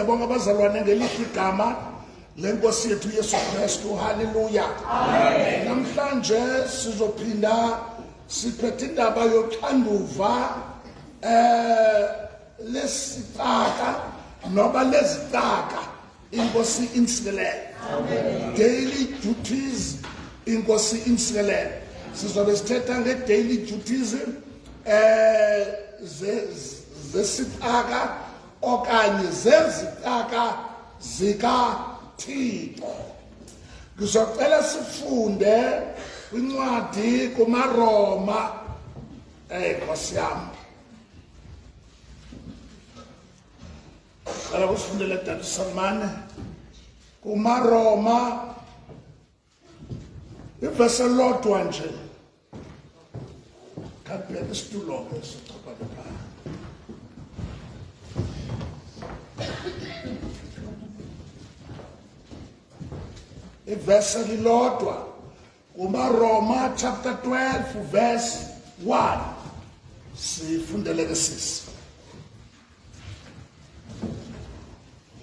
Siyabonga bazalwane ngelihle igama lenkosi yethu Yesu Kristu. Haleluya. Amen. Namhlanje sizophinda siphethe indaba yoxanduva lesitaka noba lezitaka inkosi insikelele. Amen. Daily duties inkosi insikelele. Sizobe sithetha nge-daily duties zesitaka okanye zezitaka zikaThixo. Ngizocela sifunde kwincwadi kumaRoma. Nkosi yami, cela kusifundele Dade Salmane kumaRoma ivesi elodwa nje. Khabheka isitulo esichapha phaa. Ivesi elilodwa kumaRoma chapter 12 verse 1. Sifundele ke sisi.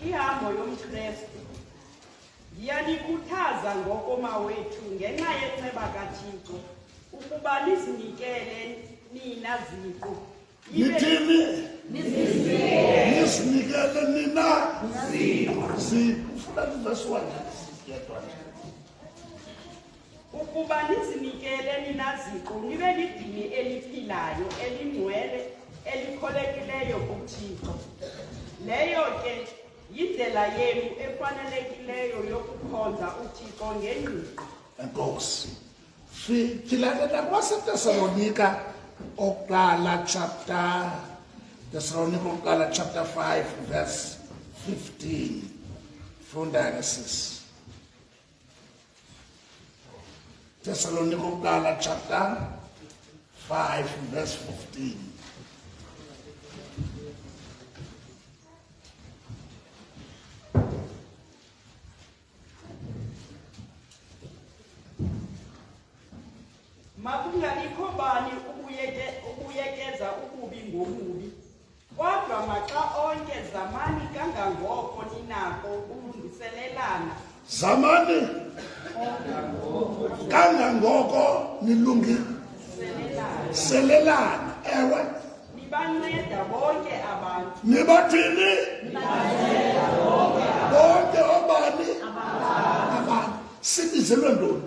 Ihambo yomKristu. Ngiyanikhuthaza ngokoma wethu ngenxa yenceba kaThixo ukuba nizinikele nina ziqu. Nithini? Nizinikele nina ziqu. Sifunda verse 1. Ukuba nizinikele nina ziqu nibe lidini eliphilayo elingcwele elikholekileyo kuThixo. Leyo ke yindlela yenu efanelekileyo yokukhonza uThixo ngengqiqo. Enkosi. Silalela kwaseTesalonika oqala chapter 5 verse 15. Funda ke sisi. Thessalonica oqala chapter 5 verse 15. Makungabikho bani ubuyekeza ukubi ngobubi, kodwa maxa onke zamani kangangoko ninako ukulungiselelana. Zamani kangangoko nilungiselelana. Ewe. Nibanceda bonke abantu. Nibathini? Bonke obani? Abantu. Sibizelwe ntoni?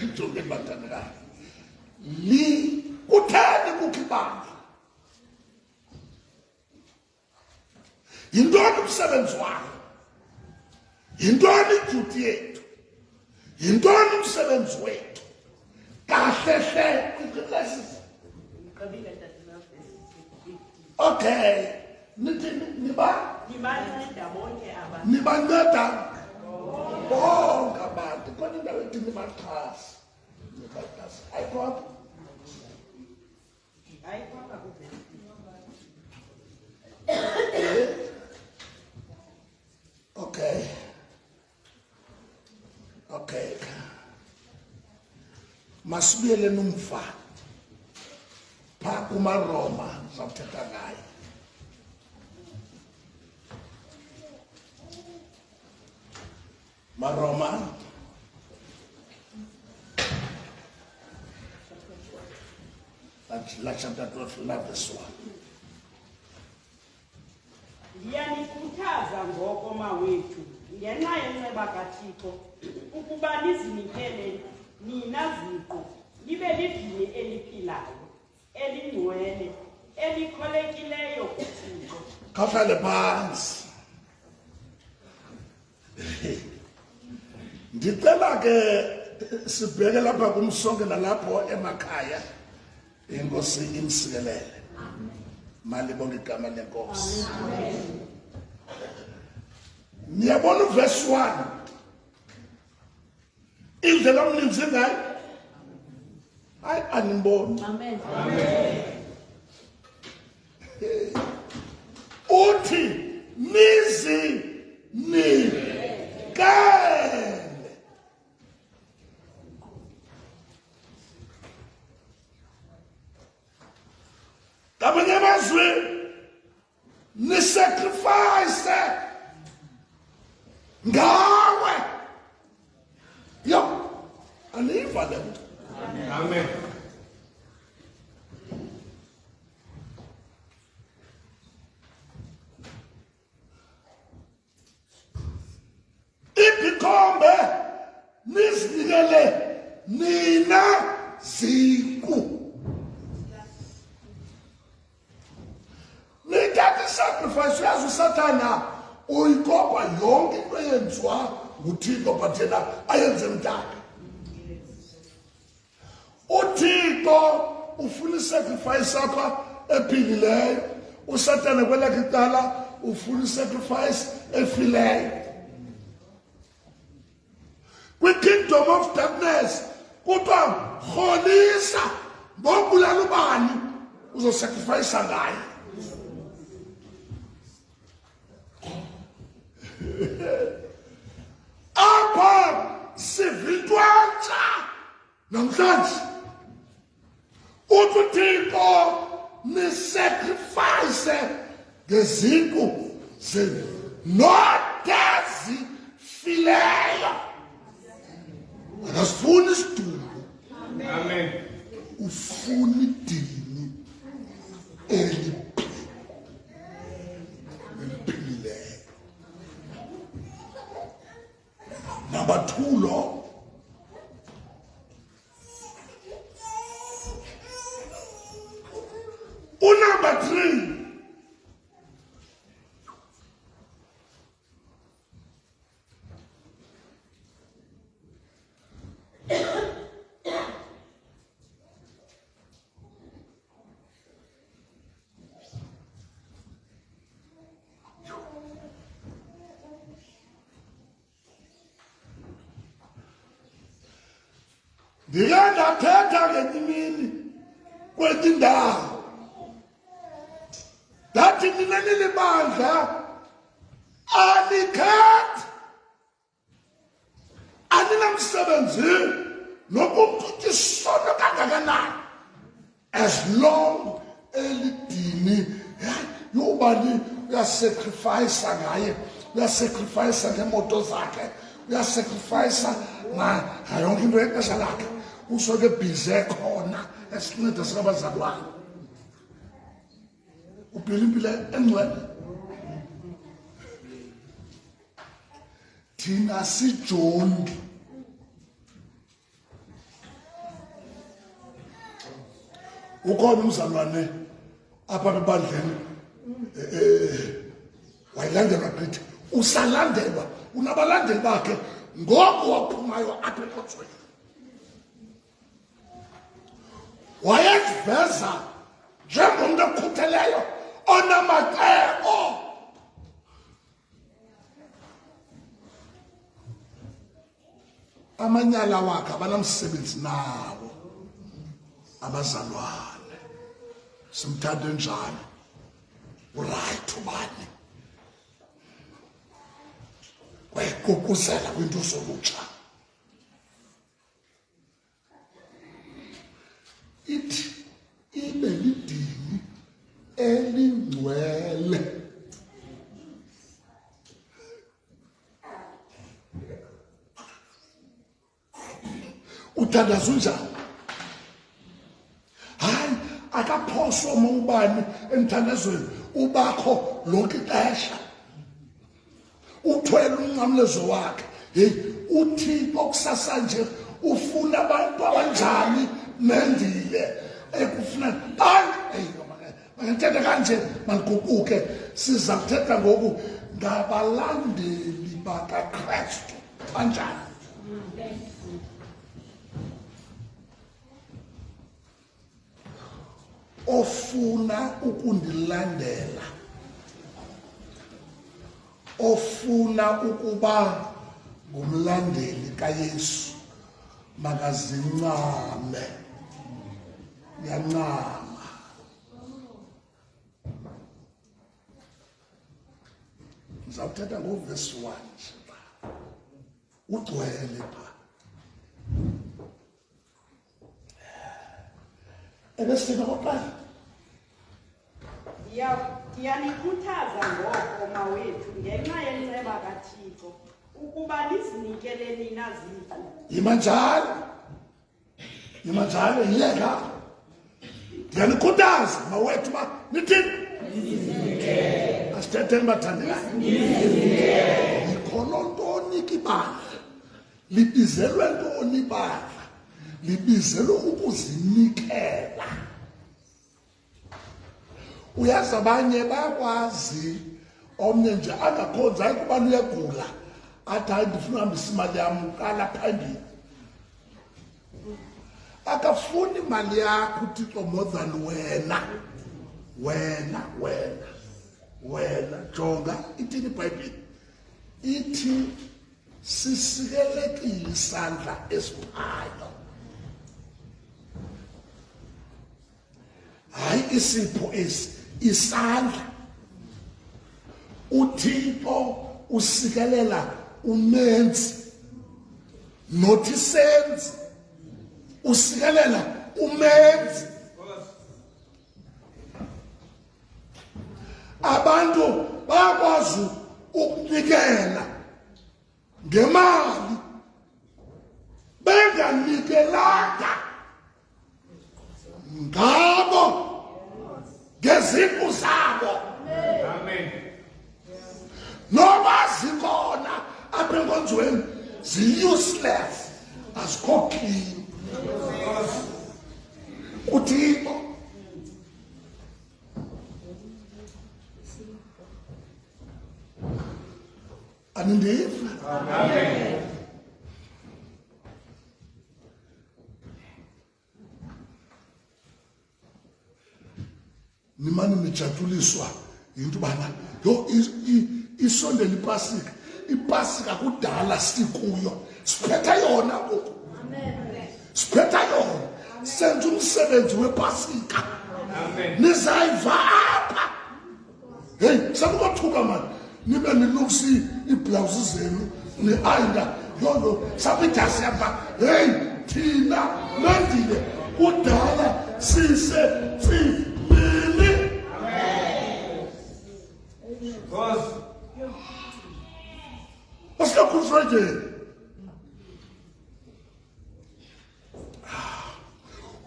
Ngijonge bathandekayo. Kutheni kukho ibandla? Yintoni umsebenzi wakho? Yintoni idyuti yethu? Yintoni umsebenzi wethu? Kahle okay. Nibanceda bonke abantu. Nibanceda bonke abantu. Kodwa indawo ethi nibaxhasa. Ayikho apho? Ayikho apha kuphela. Okay. Masibuyele nomva. Phaa kumaRoma sizawuthetha ngayo. maRoma chapter 12 verse 1. Ngiyanikhuthaza ngokoma wethu ngenxa yenceba kaThixo ukuba nizinikele nina ziqu nibe lidini eliphilayo elingcwele elikholekileyo kuThixo. Khawuhlale phansi. Ndicela ke sibheke lapha kumsonke nalapho emakhaya. Inkosi insikelele. Malibonge igama lenkosi. Amen. Niyabona verse 1. Indlela omninzi ngayo. Hayi animboni. Amen. Uthi nizinikele. Kamanye amazwi ni sacrifice ngawe. Yo, aniva le nto. Amen. Ibikhombe nizinikele nina ziku. Nithatha sacrifice yazi uSathana uyikopa yonke into eyenziwa nguThixo but yena ayenze mdaka. uThixo ufuna isacrifice apha ephilileyo, uSathana kwelakhe icala ufuna isacrifice efileyo. Kwi-kingdom of darkness kuthiwa rholisa ngobulala ubani uzosacrifice ngaye. Apha sivintwantsha namhlanje uthi uThixo nisacrifice ngeziqu zenu notezifileyo. Akasifuni isidumbu, Amen. ufuna idini eliphilileyo. Number 2 lo, number 3, ndike ndathetha ngenye imini kwenye indawo ndathi nina nilibandla anikhethi, aninamsebenzi nokuthi isono kangakanani as long elidini yobani uyasacrifice ngaye, uyasacrifice ngeemoto zakhe, uyasacrifice yonke into yexesha lakhe, usoke bhizi ekhona esinceda sikabazalwane. Uphila impilo engcwele. Thina sijongi ukhona umzalwane apha ebandleni wayilandelwa gqithi, usalandelwa, unabalandeli bakhe ngoku waphumayo apha epotsweni. Wayeziveza njengomntu okhutheleyo onamacebo. Amanyala wakhe abanamsebenzi nawo abazalwane, simthande njalo, urayithi ubani kwayigqugquzela kwinto zolutsha. Ithi ibe lidini elingcwele. Uthandaza unjani? Hayi, akaphoswa uma ubani emthandazweni ubakho lonke ixesha, uthwele umnqamlezo wakhe. Hey, uThixo kusasa nje ufuna abantu abanjani nendile ekufuna hayi makathetha kanje maniguquke. Siza kuthetha ngoku ngabalandeli bakaKristu kanjani. Ofuna ukundilandela, ofuna ukuba ngumlandeli kaYesu, makazincame. Yancama. Ngizawuthetha ngoverse 1 nje pha, ugcwele pha. Ebesithina kokuqala, Ndiyanikhuthaza ngoko mawethu ngenxa yenceba kaThixo ukuba nizinikele nina ziqu. Imanjalo yiyeka. Ndiyanikhuthaza mawethu uba nithini? Asithetheni bathandekayo. Likhono ntoni kibandla? Libizelwe ntoni ibandla? Libizelwe ukuzinikela. Uyazi abanye bayakwazi omnye nje angakhonza hayi kuba uyagula athi hayi ndifuna uhambisa imali yam qala phambili. Akafuni imali yakho uThixo more than wena jonga ithini iBhayibhile ithi sisikelekile isandla esiphayo hayi isipho esi isandla. uThixo usikelela umenzi not isenzi, usikelela umenzi. Abantu bayakwazi ukunikela ngemali benganikelanga ngabo ngezipho zabo. Amen. Noma zikhona apha enkonzweni zi-useless azikho clean. uThixo anindiva. Amen. Nimane nijatuliswa yinto bana yo isondela ipasika. Ipasika kudala sikuyo siphetha yona ngoku. Siphetha yona senza umsebenzi wepasika. Nizayiva apha. Hey, sakubothuka mani nibe nilungisi iblouse zenu ne-ayinda yonto sabidasi apha. Hey, thina mendile kudala sisemini. Wasikakhulufrejeni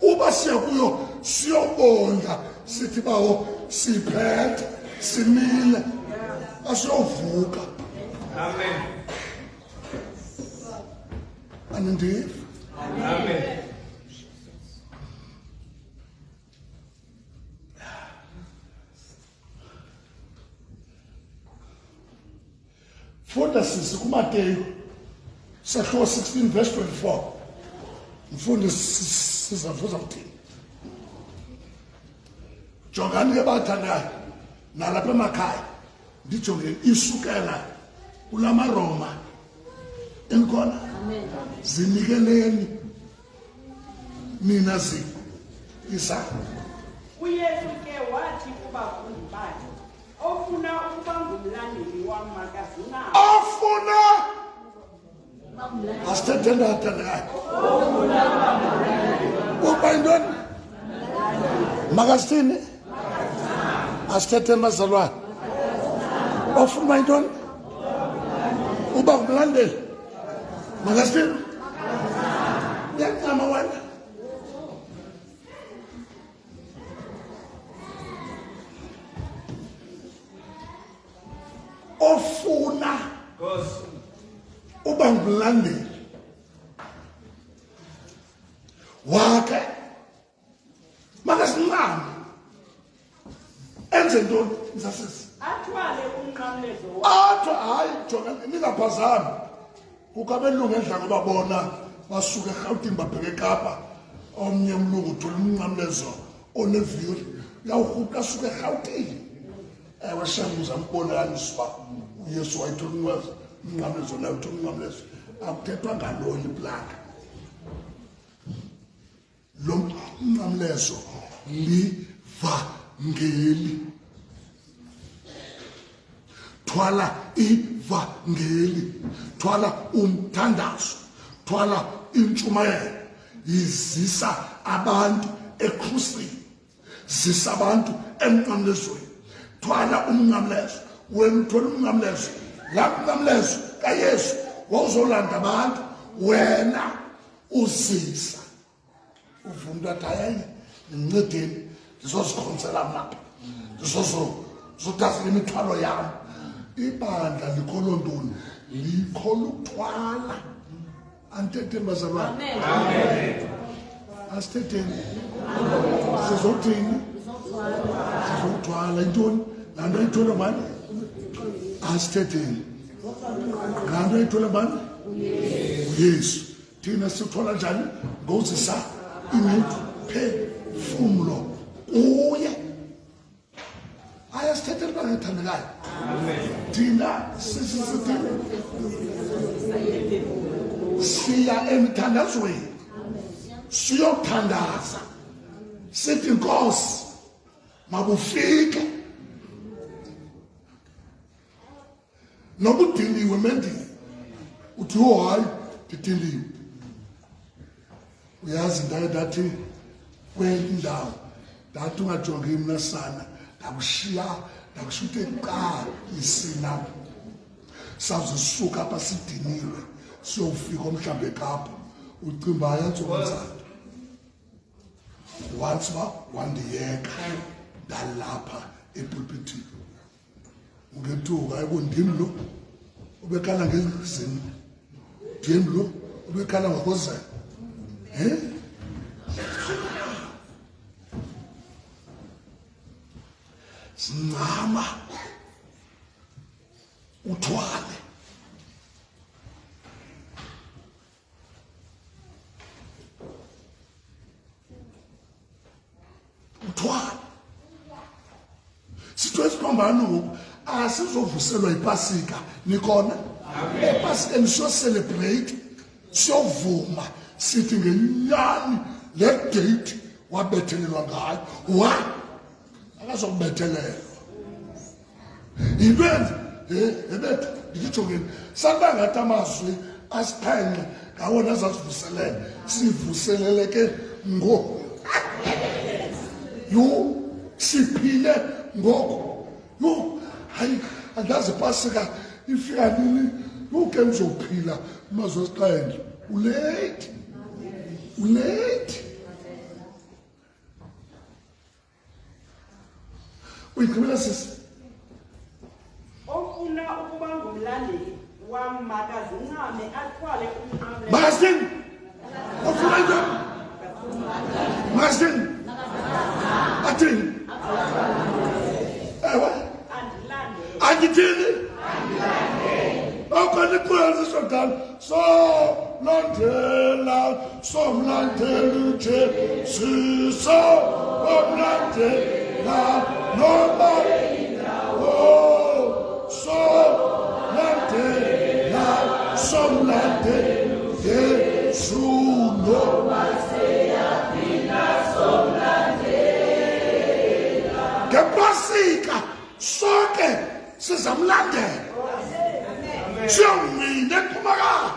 uba siya kuyo siyobonga sithi bawo siphethe simile asiyovuka. Amen. Anindiva. Amen. Funda sisi kuMateyu sahluko 16 verse 24. Mfundi sizavuza uthini. Jongani ke bathandayo nalapha emakhaya ndijongeni isukela kulama Roma enkhona. Amen. Zinikeleni nina isa. uYesu ke wathi kubafundi bakhe ofuna ukuba ngumlandeli wam makazina. Ofuna asithetheni bathandekayo. Uba yintoni? Makasithini? Asithetheni bazalwane. Ofuna yintoni? Uba ngumlandeli makasithini? Yancama wena. Ofuna uba ngumlandeli wakhe makasincame enze ntoni msasisi athwale umnqamlezo athi hayi jonga ningaphazami kukho abelungu endla ngoba bona basuke eRhawutini babheke eKapa omnye umlungu uthula umnqamlezo onevili uyawurhuqa asuke eRhawutini. Ewe shambuza mbonakaniswa uYesu wayithola umnqamlezo nayo uthola umnqamlezo akuthethwa ngalona iplaka. Lo mnqamlezo livangeli. Thwala ivangeli, thwala umthandazo, thwala intshumayelo, izisa abantu ekrusini, zisa abantu emnqamlezweni. Thwala umnqamlezo, wena uthola umnqamlezo, la mnqamlezo kaYesu wawuzolanda abantu wena uzisa uvuma ukuthi hayi ngincedeni ndizozikhonsela mnapha ndizothasela imithwalo yami. Ibandla likholwa ntoni? Likholwa ukuthwala. Antetheni bazalwane? Asithetheni sizothini? Sizothwala intoni? Laa nto ayithwele bani? Asithetheni laa nto ayithwele bani? uYesu. Thina sithwala njani? Ngozisa imiphefumlo kuye. Ayasithethela uba ngethandekayo. Thina sisithini? Siya emthandazweni siyothandaza sithi Nkosi mabufike. Noba udiniwe mendini uthi hayi ndidiniwe. Uyazi ndathi kwenye indawo ndathi ungajongi mna sana ndakushiya ndakushute eqala isina sawuzisuka apha sidiniwe siyofika omhlawumbe eKapa ucimba ayatsokonzana once wandiyeka ndalapha epulpitini ungethuka ayikundimi lo ubekhala ngezini ndim lo ubekhala ngokozela sincama uthwale sitho esiphambano ngoku asizovuselwa ipasika nikhona epasikeni siyocelebrate siyovuma sithi ngenyani le date wabethelelwa ngayo wa akazokubethelelwa into ebethu ndikujongeni sakuba ngathi amazwi asiphenxe ngawona azasivuselele sivuseleleke ngoku yo siphile ngoku yo hayi andazi ipasika ifika nini yoke nizophila amazwi asixhenxe ulate uyigqibela sisi ofuna ukuba ngumlandeli wam makazincame athwale umnqamlezo. Makasithini? Ofuna njani? Makasithini? Athini? Ewe? Andithini? Okhona iqhaza sodala somlandela uJesu somlandela noma somlandela Yesu noma seyaphinda somlandela ngepasika sonke sizamlandela siyongqina ephumakayo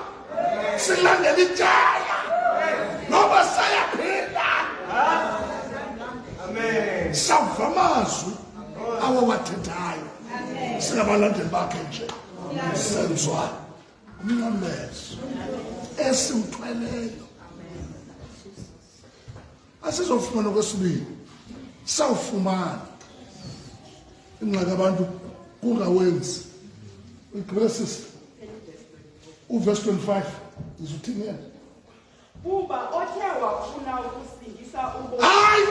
silandela ityala noba sayaphinda. Amen. Sawuva amazwi awawathethayo singabalandeli bakhe nje senzwa umnqamlezo esiwuthweleyo. Asizofumana okwesibili sawufumana ingxaki abantu kungawenzi. Uyigqibele sisi uverse 25 izuthini yena kuba othe wafuna ukusindisa ubomi. hayi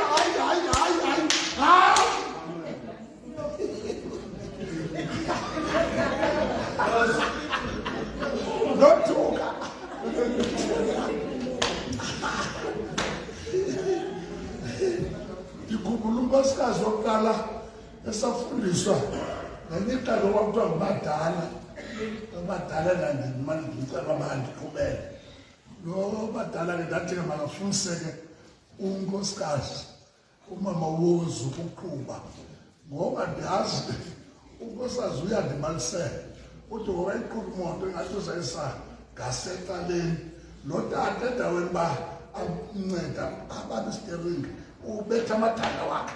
nothuka ndikhumbula unkosikazi wokuqala esafundiswa ngenixelo kwakuthiwa ngubadala nandimane ndicela bandiqhubele lo badala ke ndathi ke makafundiseke unkosikazi umama wozu ukuqhuba ngoba ndiyazi unkosikazi uyandimalisela uthi ngoba iqhuba imoto engathi uzayisa ngasecaleni lo tata endaweni uba amnceda abane isteringi ubetha amathanda wakhe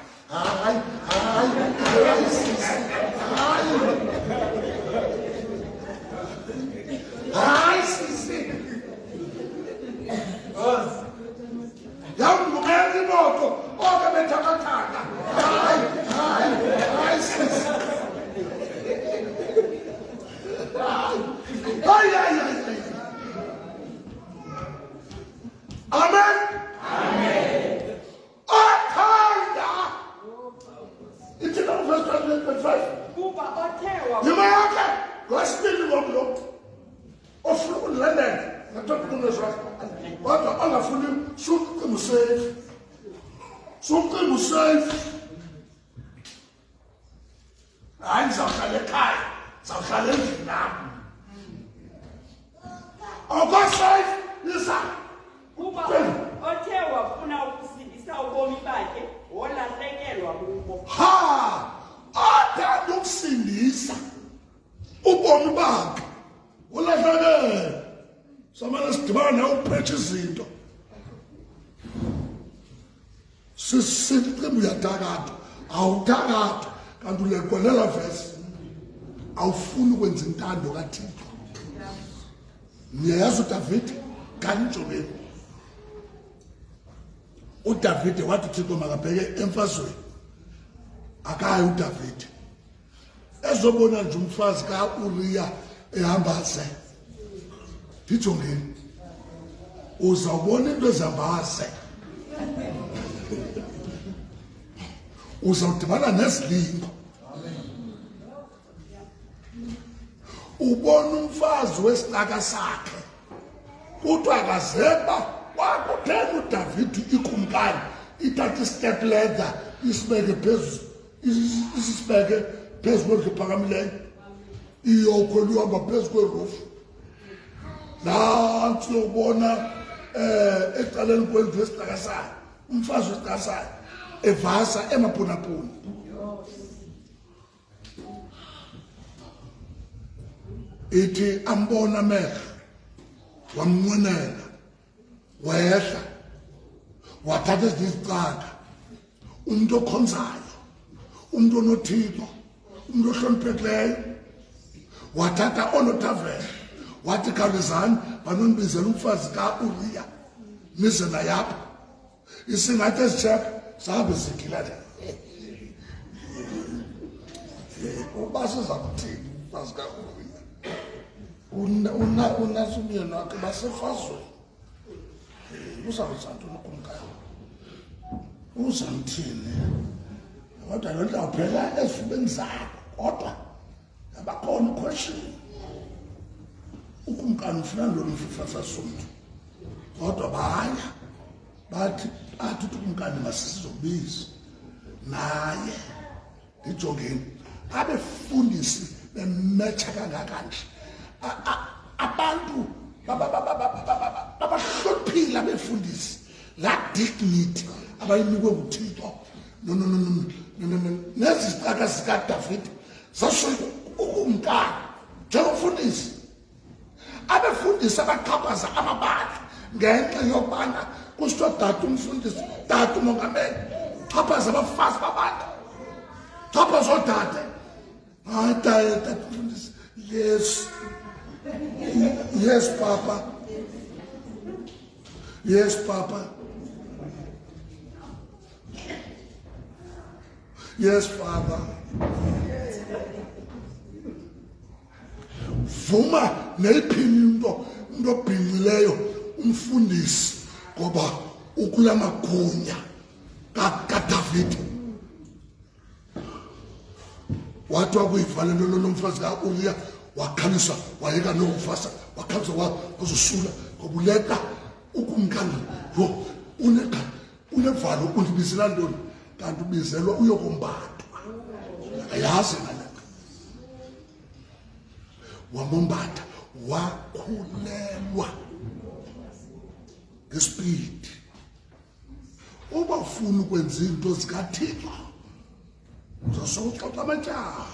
hayi ungafuni sukucima usafe. Sukucima usafe. Hayi ngizawuhlala ekhaya. Zawuhlala endlini nami. Awukasafe isa. Kuba othe wafuna ukusindisa ubomi bakhe wolahlekelwa kubo. Ha! Athanda ukusindisa ubomi bakhe. Ulahlekele. Samana sidibana nawe uphethe izinto. Sisicimba uyathakatha. Awuthakatha kanti ulekolela verse. Awufuni ukwenza intando kaThixo. Niyayazi uDavid kanjongeni. uDavid wathi uThixo makabheke emfazweni. Akayi uDavid. Ezobona nje umfazi kaUriya ehamba ze. Dijongeni. Uzawubona into ezambaze. Uzawudibana nezilingo. Ubona umfazi wesinaka sakhe. Kuthiwa akazeba wakuthenga uDavid ikumkani ithatha istep ladder isibeke phezulu isibeke phezulu kwephakamileyo iyokhwela ihamba phezulu kweroof. Nansi uyobona ecaleni kwendlu yesinaka sakhe umfazi wesinaka sakhe evasa emapunapuni. Ithi ambona amehlo wamnqwenela wehla wathatha izicaka umuntu okhonzayo umuntu onothixo umuntu ohloniphekileyo wathatha onothaveni wathi khawulezani banondibizela umfazi kaUriya nize naye apha isingathi ezitshepha zahambe zigilane uba siza kuthini umfazi kaUriya unasumyeni wakhe basefazweni. Uzawuza ntoni ukumkani? Uzamthini? Kodwa loo nto awuphela ezifubeni zakho kodwa abakhona question. Ukumkani ufuna ntoni umfufasa somntu? Kodwa baya bathi ukumkani masisizobiza naye dijongeni abefundisi bemetsha kangakanje. Abantu babahloniphile abefundisi la dignity abayinikwe nguThixo nezizicaka zikaDavid zashoyika ukumkani njengomfundisi. Abefundisi abaxhaphaza amabandla ngenxa yokubana kusithiwa tata umfundisi tata umongameli xhaphaza abafazi babandla xhaphaza oodade. Hayi tata umfundisi. Yes. Yes, Papa. Yes, Papa. Yes, Father. Vuma neyiphini into obhinqileyo umfundisi ngoba ukula magunya kaDavid. Wathi wakuyivala lo mfazi kaUriya wakhalisa wayeka nokufasa wakhalisa wazosula ngobuleka ukumkani lo unevalo undibizela ntoni kanti ubizelwa uyokombathwa ayazi ngalapha wamombatha wakhulelwa ngespeed. Uba ufuna ukwenza into zikaThixo uzosokuxoxa amatyala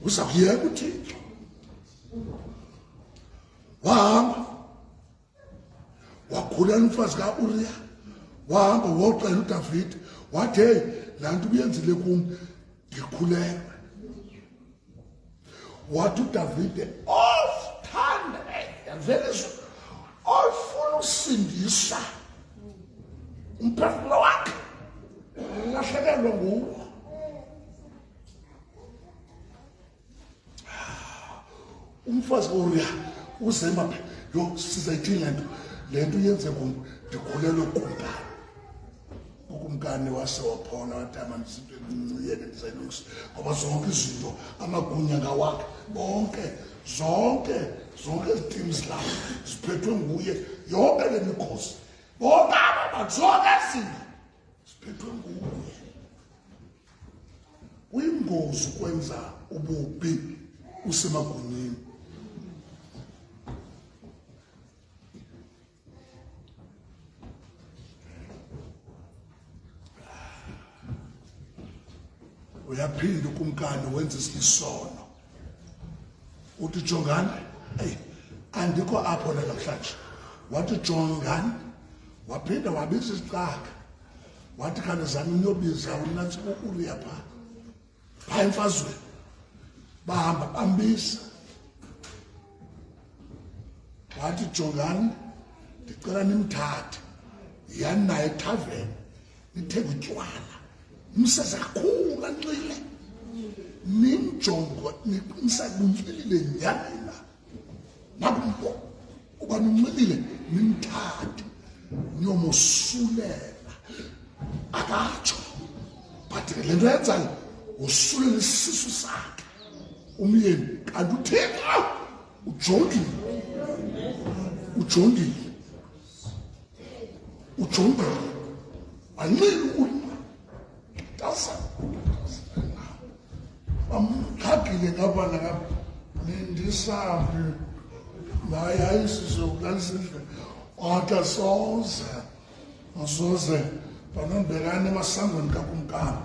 uzawuyeka uThixo. Wahamba wakhulela umfazi kaUriya wahamba woxela uDavid wathi hey laa nto ubuyenzile kum ndikhulelwe. Wathi uDavid ofthanda ofuna usindisa umphefumlo wakhe ulahlekelwe nguwo. Umfazi kaUriya uzema yo sizayithini le nto yenze kum ndikhulelwe kumkani ukumkani wase waphola wathi amanizinto enciyeke ndizayilungisa ngoba zonke izinto amagunya ngawakhe zonke ezi-teams lapho ziphethwe nguye yonke le mikhosi bonke abantu zonke ezinto ziphethwe nguye. Kuyingozi ukwenza ububi usemagunyeni. Uyaphinda ukumkani wenza isono uthi jongani andikho apho namhlanje wathi jongani waphinda wabiza isicaka wathi khanizani uyobiza unantsi uRuya phaa emfazweni bahamba bambisa wathi jongani ndicela nimthathe yani naye ethaveni nithenge utywala nimseze kakhulu anxile nimjongo niqinisabunxilile nyani na nakumbo uba nimnxilile nimthathe niyomosulela akatsho but le nto yenzayo wosulela isisu sakhe umyeni kanti uthixo ujongile wanxila ulima tasa bamkhagile ngapha nangapha nindisambi naye ayisizokulalisindle wathi asoze banondibekani emasangweni kakumkani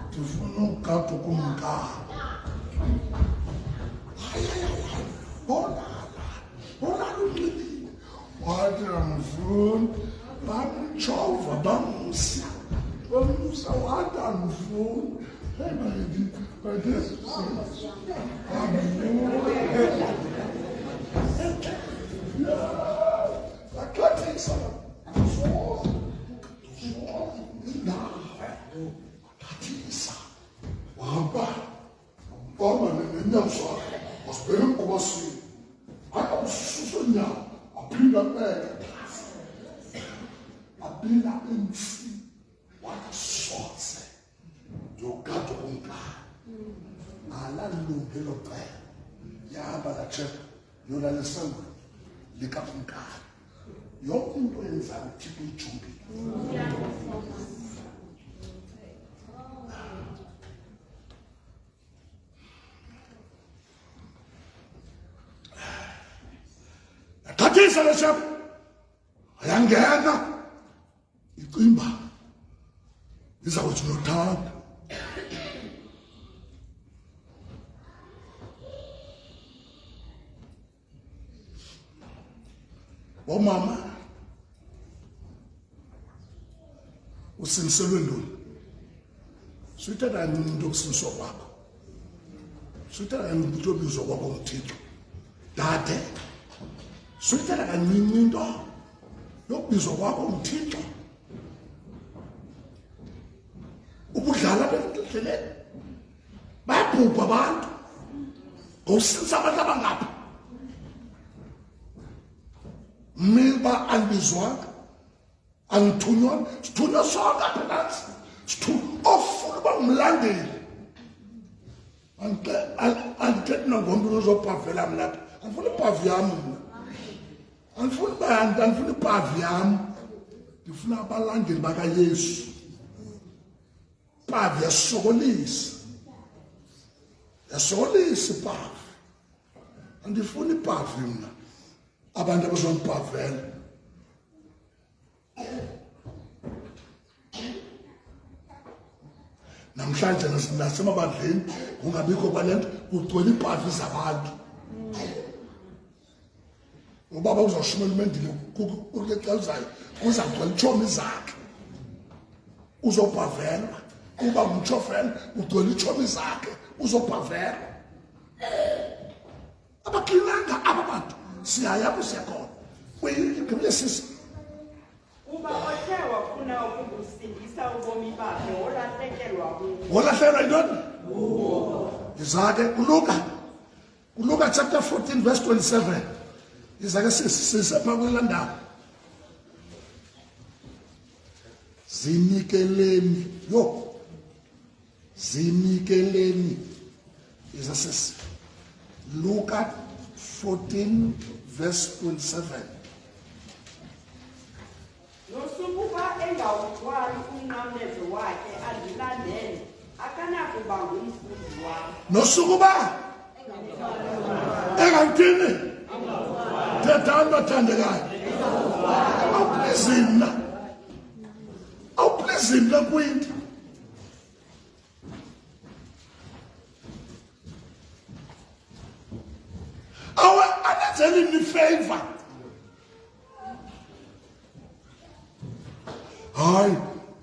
ndifuna ukugada ukumkani bonala unxilile wathi andifuni bamtshova bamsa wathi andifuni akathisa wahamba nenyawo zakhe wasibheka enkubasini akabususa onyawo aphinda abeke aphinda emsi wakasoze ndiyogada ukumkani alalungelo cela yahamba latheka yolala esangweni likakumkani yonke into yenzayo uthixo uyijongile. Yathathisa le shaka ayangena icimba izawuthi nothanda omama usingiselwe ntoni? Suyithatha kancinci into yokusiniswa kwakho, suyithatha kancinci into yobizwa kwakho nguThixo. Dade, suyithatha kancinci into yokubizwa kwakho nguThixo. Ubudlala bendleleni bayabhubha abantu ngowusinisa abantu abangapha. Miba andibizwanga angithunywanga sithunywa sonke apha nantsi ofuna uba ngumlandeli andithethi nangomntu ozobhavela mna apha andifuna ibhavi yam mna andifuna bantu andifuna ibhavi yam ndifuna abalandeli bakaYesu. Ibhavi yasokolisa ibhavi andifuna ibhavi mna abantu abazongibhavela. Namhlanje nasemabandleni kungabikho kwale nto kugcwele iibhavi zabantu. Ubaba uzawushumela umendile kule xa uzayo kuzagcwela itshomi zakhe uzobhavelwa. Uba ngumtshofela ugcwele itshomi zakhe uzobhavelwa. Abaklinanga aba bantu siyayapho siyakhona kuyigqibile sisi uba othe wafuna ukubusindisa ubomi bakhe wolahlekelwa yintoni? Izake kuLuka chapter 14 verse 27 izake sisepha kule ndawo zinikeleni zinikeleni is Luke 14 verse 27. Nosukuba engawuthwali umnqamlezo wakhe andilandele akanakuba ngumfundi wam. Nosukuba engawuthini thethani bathandekayo awuplezimna kwinto anenzeli ni favor hayi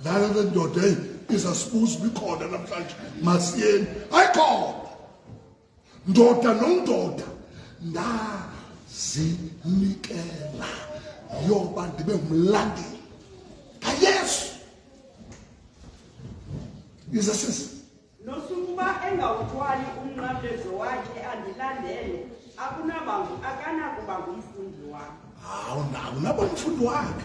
lala le ndoda izasibuza bikhona namhlanje masiyeni ayikhona ndoda nondoda ndazinikela yoba ndibe ngumlandeli kaYesu izasisi Nosukuba engawuthwali umnqamlezo wakhe andilandele akanakuba ngumfundi wam. awunaba umfundi wakhe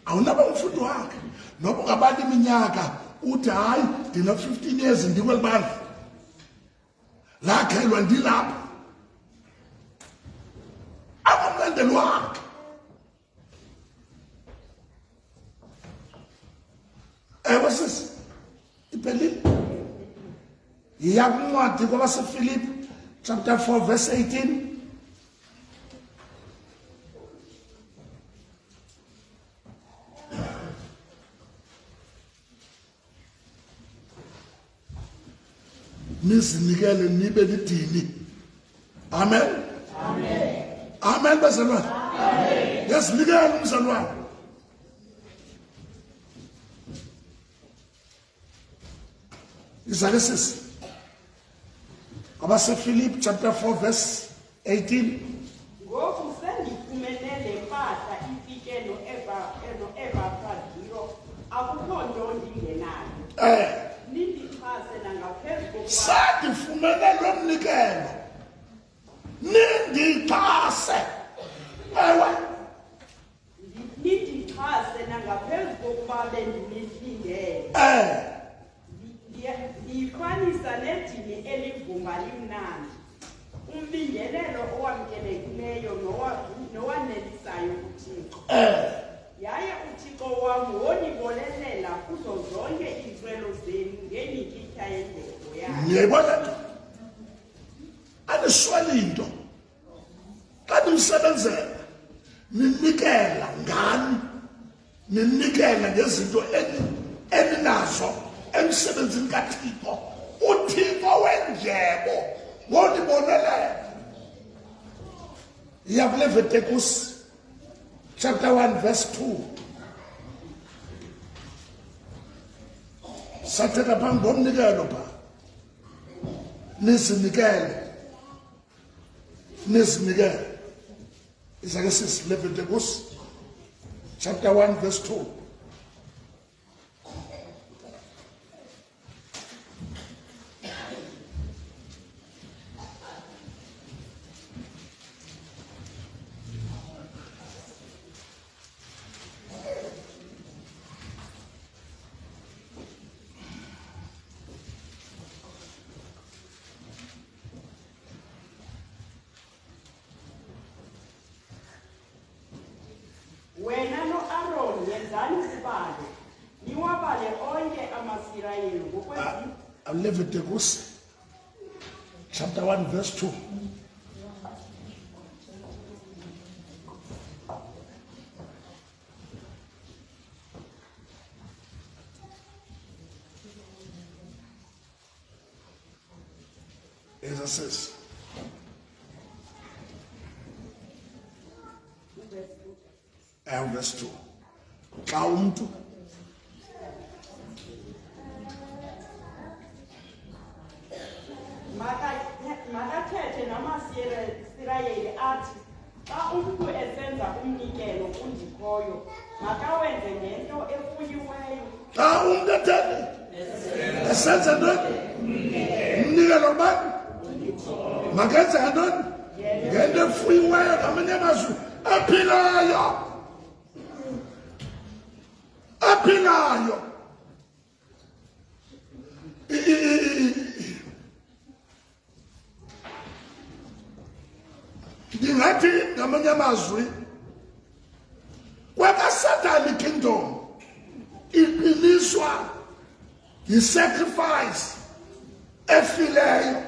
awunaba umfundi wakhe noba ungabani iminyaka uthi hayi ndina 15 years ndikweli bandla lakhelwa ndilapha abamlandeli wakhe ewe sisi iphelile yiya kwincwadi kwabaseFilipi chapter 4 verse 18. Nizinikele nibe lidini. Amen. Amen. Amen bazalwane. Amen. Yasinikele umzalwane. Izake sisi. AbaseFilipi chapter 4 verse 18. Ngoku sendiphumelele mpahla imfikelo Epafrodito akukho nto ndingenayo. Nindixhase nangaphezu kokuba Sandifumene lo mnikelo. Nindixhase. Ewe. Nindixhase nangaphezu kokuba bendinithingele. Ndiyifanisa nedini elivumba limnandi. Umbingelelo owamkelekileyo nowanelisayo kuThixo. Yaye uThixo wam wonibolelela kuzo zonke iintswelo zenu ngenyikitha yendebo yakhe. Niyayibona? Aniswele into. Xa nimsebenzela, ninikela ngani? Ninikela ngezinto eninazo emsebenzini kaThixo. uThixo wendlebo wonibonelela. Leviticus chapter 1 verse 2. Sathetha phambi komnikelo pha. Nizinikele. Izake sisi Leviticus chapter 1 verse 2. Wena no-Aaron yenzani isibalo, niwabale onke amaSirayeli ngokwezi. Leviticus chapter 1 verse 2. As it says, verse 2. Xa umntu makathethe namaSirayeli athi xa umntu esenza umnikelo kundikhoyo makawenze ngento efuyiweyo. xa umntu esenza ntoni? Umnikelo bani? Makenze ntoni? Ngento efuyiweyo, ngamanye amazwi ephilayo. aphilayo. Ndingathi ngamanye amazwi kwakaSathane kingdom iphiliswa yi-sacrifice efileyo.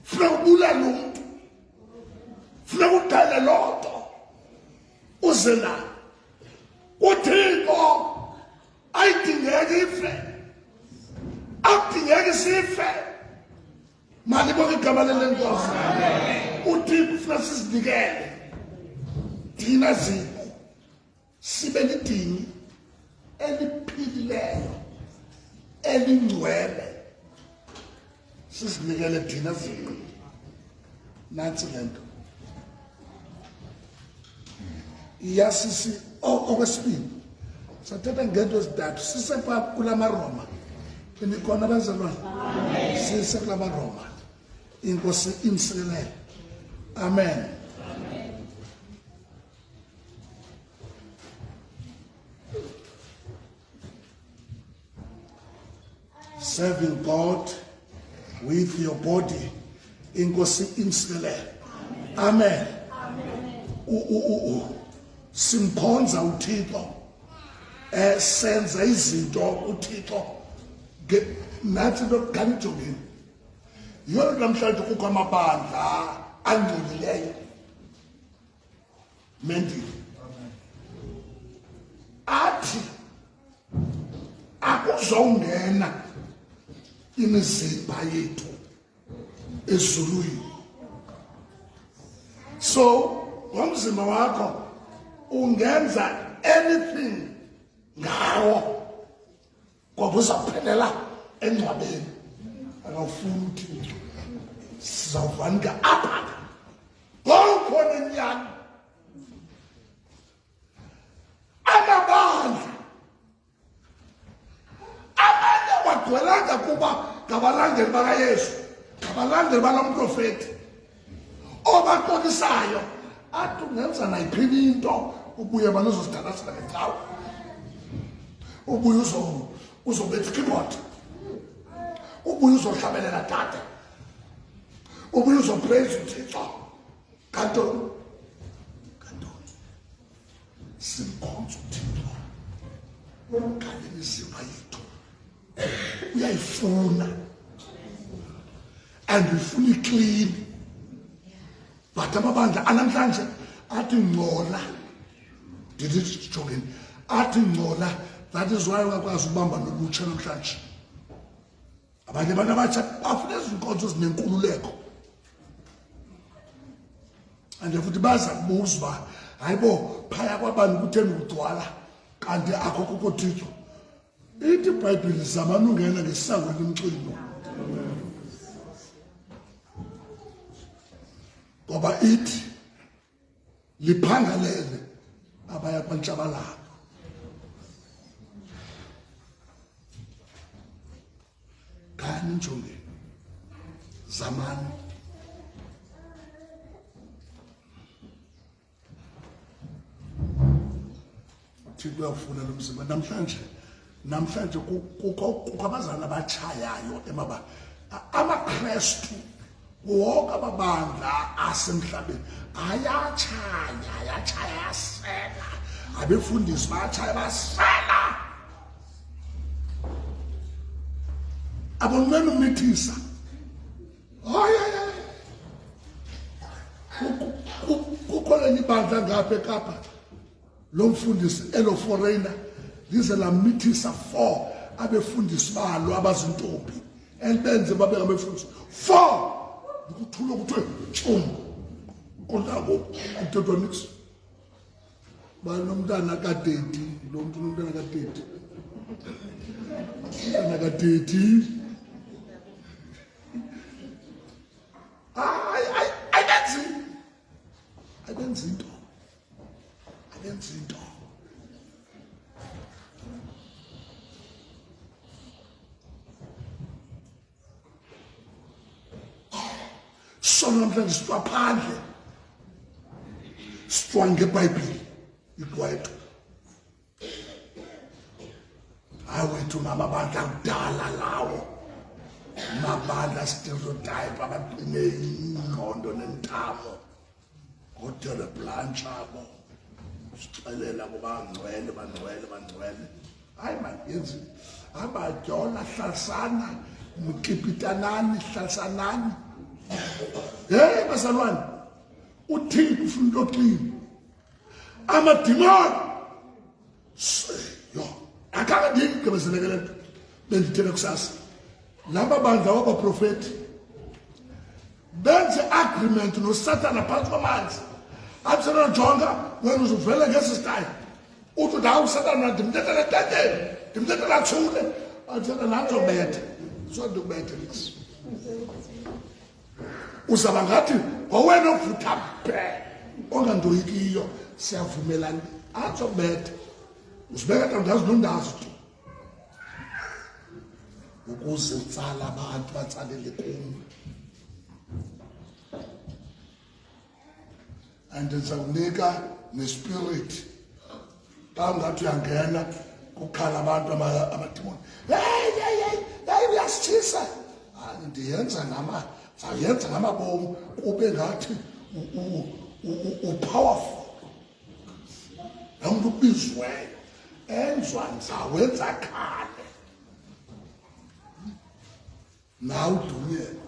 Funeka ubulale umntu, funeka udale loo nto uze nayo. uThixo ayidingeki ife, akudingeki sife. Malibonke igama lenkosi. uThixo ufuna sizinikele thina zipho sibe lidini eliphilileyo elingcwele, sizinikele thina zipho. Nansi le nto iyasisi. Okwesibili sathetha ngento ezintathu. Sisepha kulamaroma enikhona bazalwane, sise kulamaroma. Inkosi imsikelele. Amen. Serving God with your body. Inkosi imsikelele. Amen. Simkhonza uThixo, senza izinto uThixo nathi lokugandijongeni. Yona namhlanje kukho amabandla angcolileyo mendini athi akuzongena imizimba yethu ezulwini. So ngomzimba wakho ungenza anything ngawo ngoba uzawuphelela engcwabeni. Akawufuni uThixo, sizawuvanika apha ngolukhona inyani. Amabandla amanye wagcwelanga kuba ngabalandeli bakaYesu, ngabalandeli balo mprofethi obaxokisayo. Athi ungenza nayiphi into ubuye banozozithandazela ngecawa, ubuye uzobetha ikeyboard, ubuye uzohlabelela dade, ubuye uzopraise uThixo. Kantoni simkhonza uThixo ngale mizimba yethu, uyayifuna and uyifuna iclean. But amabandla anamhlanje athi ngcola, ndithi jongeni, athi ngcola. That is why wakwazi ukubamba nolutsha namhlanje. Abanye abantu abatsha bafuna izinkonzo ezinenkululeko, and futhi baza kubuza uba hayibo phaya kwabani kutheni kugcwala kanti akho kukho Thixo. Ithi iBhayibhile zamana ungena ngesango lomxhilo, ngoba ithi liphangalele abaya kwantshabalalo. Kani njongeni zamani Thixo uyawufuna lo mzimba. Namhlanje kukho abazana abatshayayo emaba amaKrestu wonke amabandla asemhlabeni ayatshaya yasela, abefundisi bayatshaya basela. Abonqena umithisa. Kukho lenye ibandla ngapha eKapa lo mfundisi elo foreigner lize lamithisa 4 abefundisi balo abazintombi elibenze babe ngabefundisi 4 ukuthula ukuthi tshum konako kuthethwa nix. Banomntana kaDedi, lo muntu nomntana kaDedi, umntana kaDedi. Abenzi into. Sona namhlanje sitwa phandle, sitwa ngeBhayibhile ikwethu. awethu mababandla kudala lawo mabandla stereotype abaqine ingqondo nentamo kodwa branch abo sixelela kuba bangcwele hayi manyenzi abajola hlasana mukipitanani hlasanani hey basalwane uthini ufuna lokini amadimoni yo akakadingi kebezelekele nto bendithele kusasa laba bandla wabaprofeti benze agreement nosatana phantsi kwamanzi abisena jonga wena uzuvele ngesi style uthi ndawo usatana ndimthethele teteni ndimthethele athule athethele nanzobethe sondubethe lisi uzaba ngathi ngowena ovutha bhe ongandoyikiyo siyavumelana azobethe usibeka ntandazi nondazi tu ukuze utsala abantu batsalele kum and ndizawunika nespirit xa ngathi uyangena kukhala abantu amadimoni hey uyasitshisa ndiyenza zawuyenza ngamabomu kube ngathi upowerful nomntu ubizweyo enziwa ndizawenza khale nawudunyelwe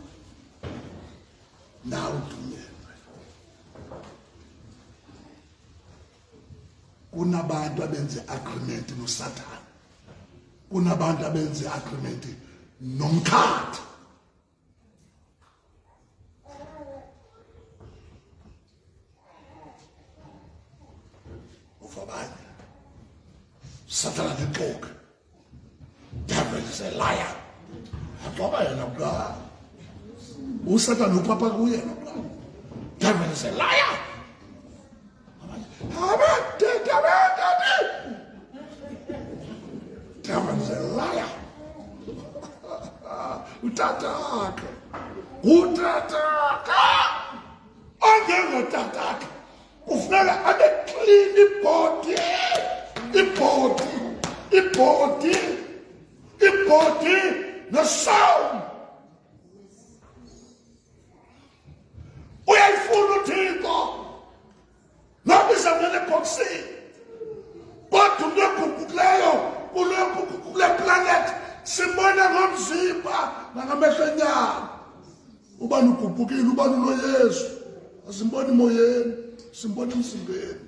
kunabantu abenze agreement noSathane kunabantu abenze agreement nomkhathi ufabani Sathane liqoka devil is a liar ngoba yena bra uSathane upapa kuye devil is a liar devil is a liar utataka angengotataka kufuneka abe clean ibhodi nesound uyayifuna uThixo nobisa ngene boxini kodwa uneguguleyo kule planet simbona ngomzimba nangamehlo enyama ubani ugubukile ubani unoyesu asimboni moyeni simbona emzimbeni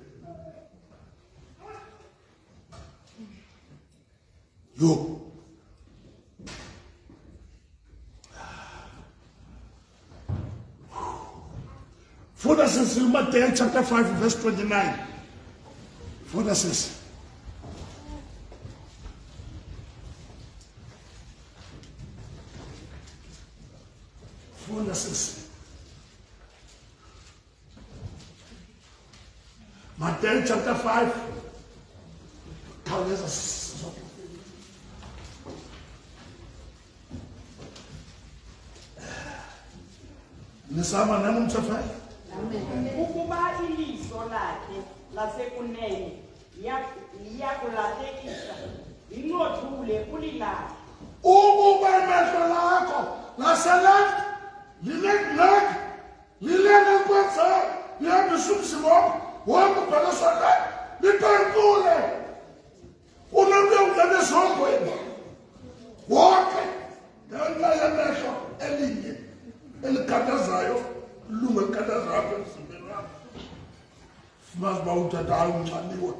yo Further says in Matthew chapter 5 verse 29. Further says Matthew chapter 5 Nisama nami umthafai ukuba iliso lakhe lasekunene liyakulahlekisa linothule kulilapha ukuba amehlo lakho laseleft lilele kwenza lihambisa umzimba wakho wonke ubhekiswa liphenkule unomnye ungene ezongweni wonke ngenxa yamehlo elinye elikhathazayo ilungu elikhathazayo apha emzimbeni wakho simazi uba utata hayi unxaniwe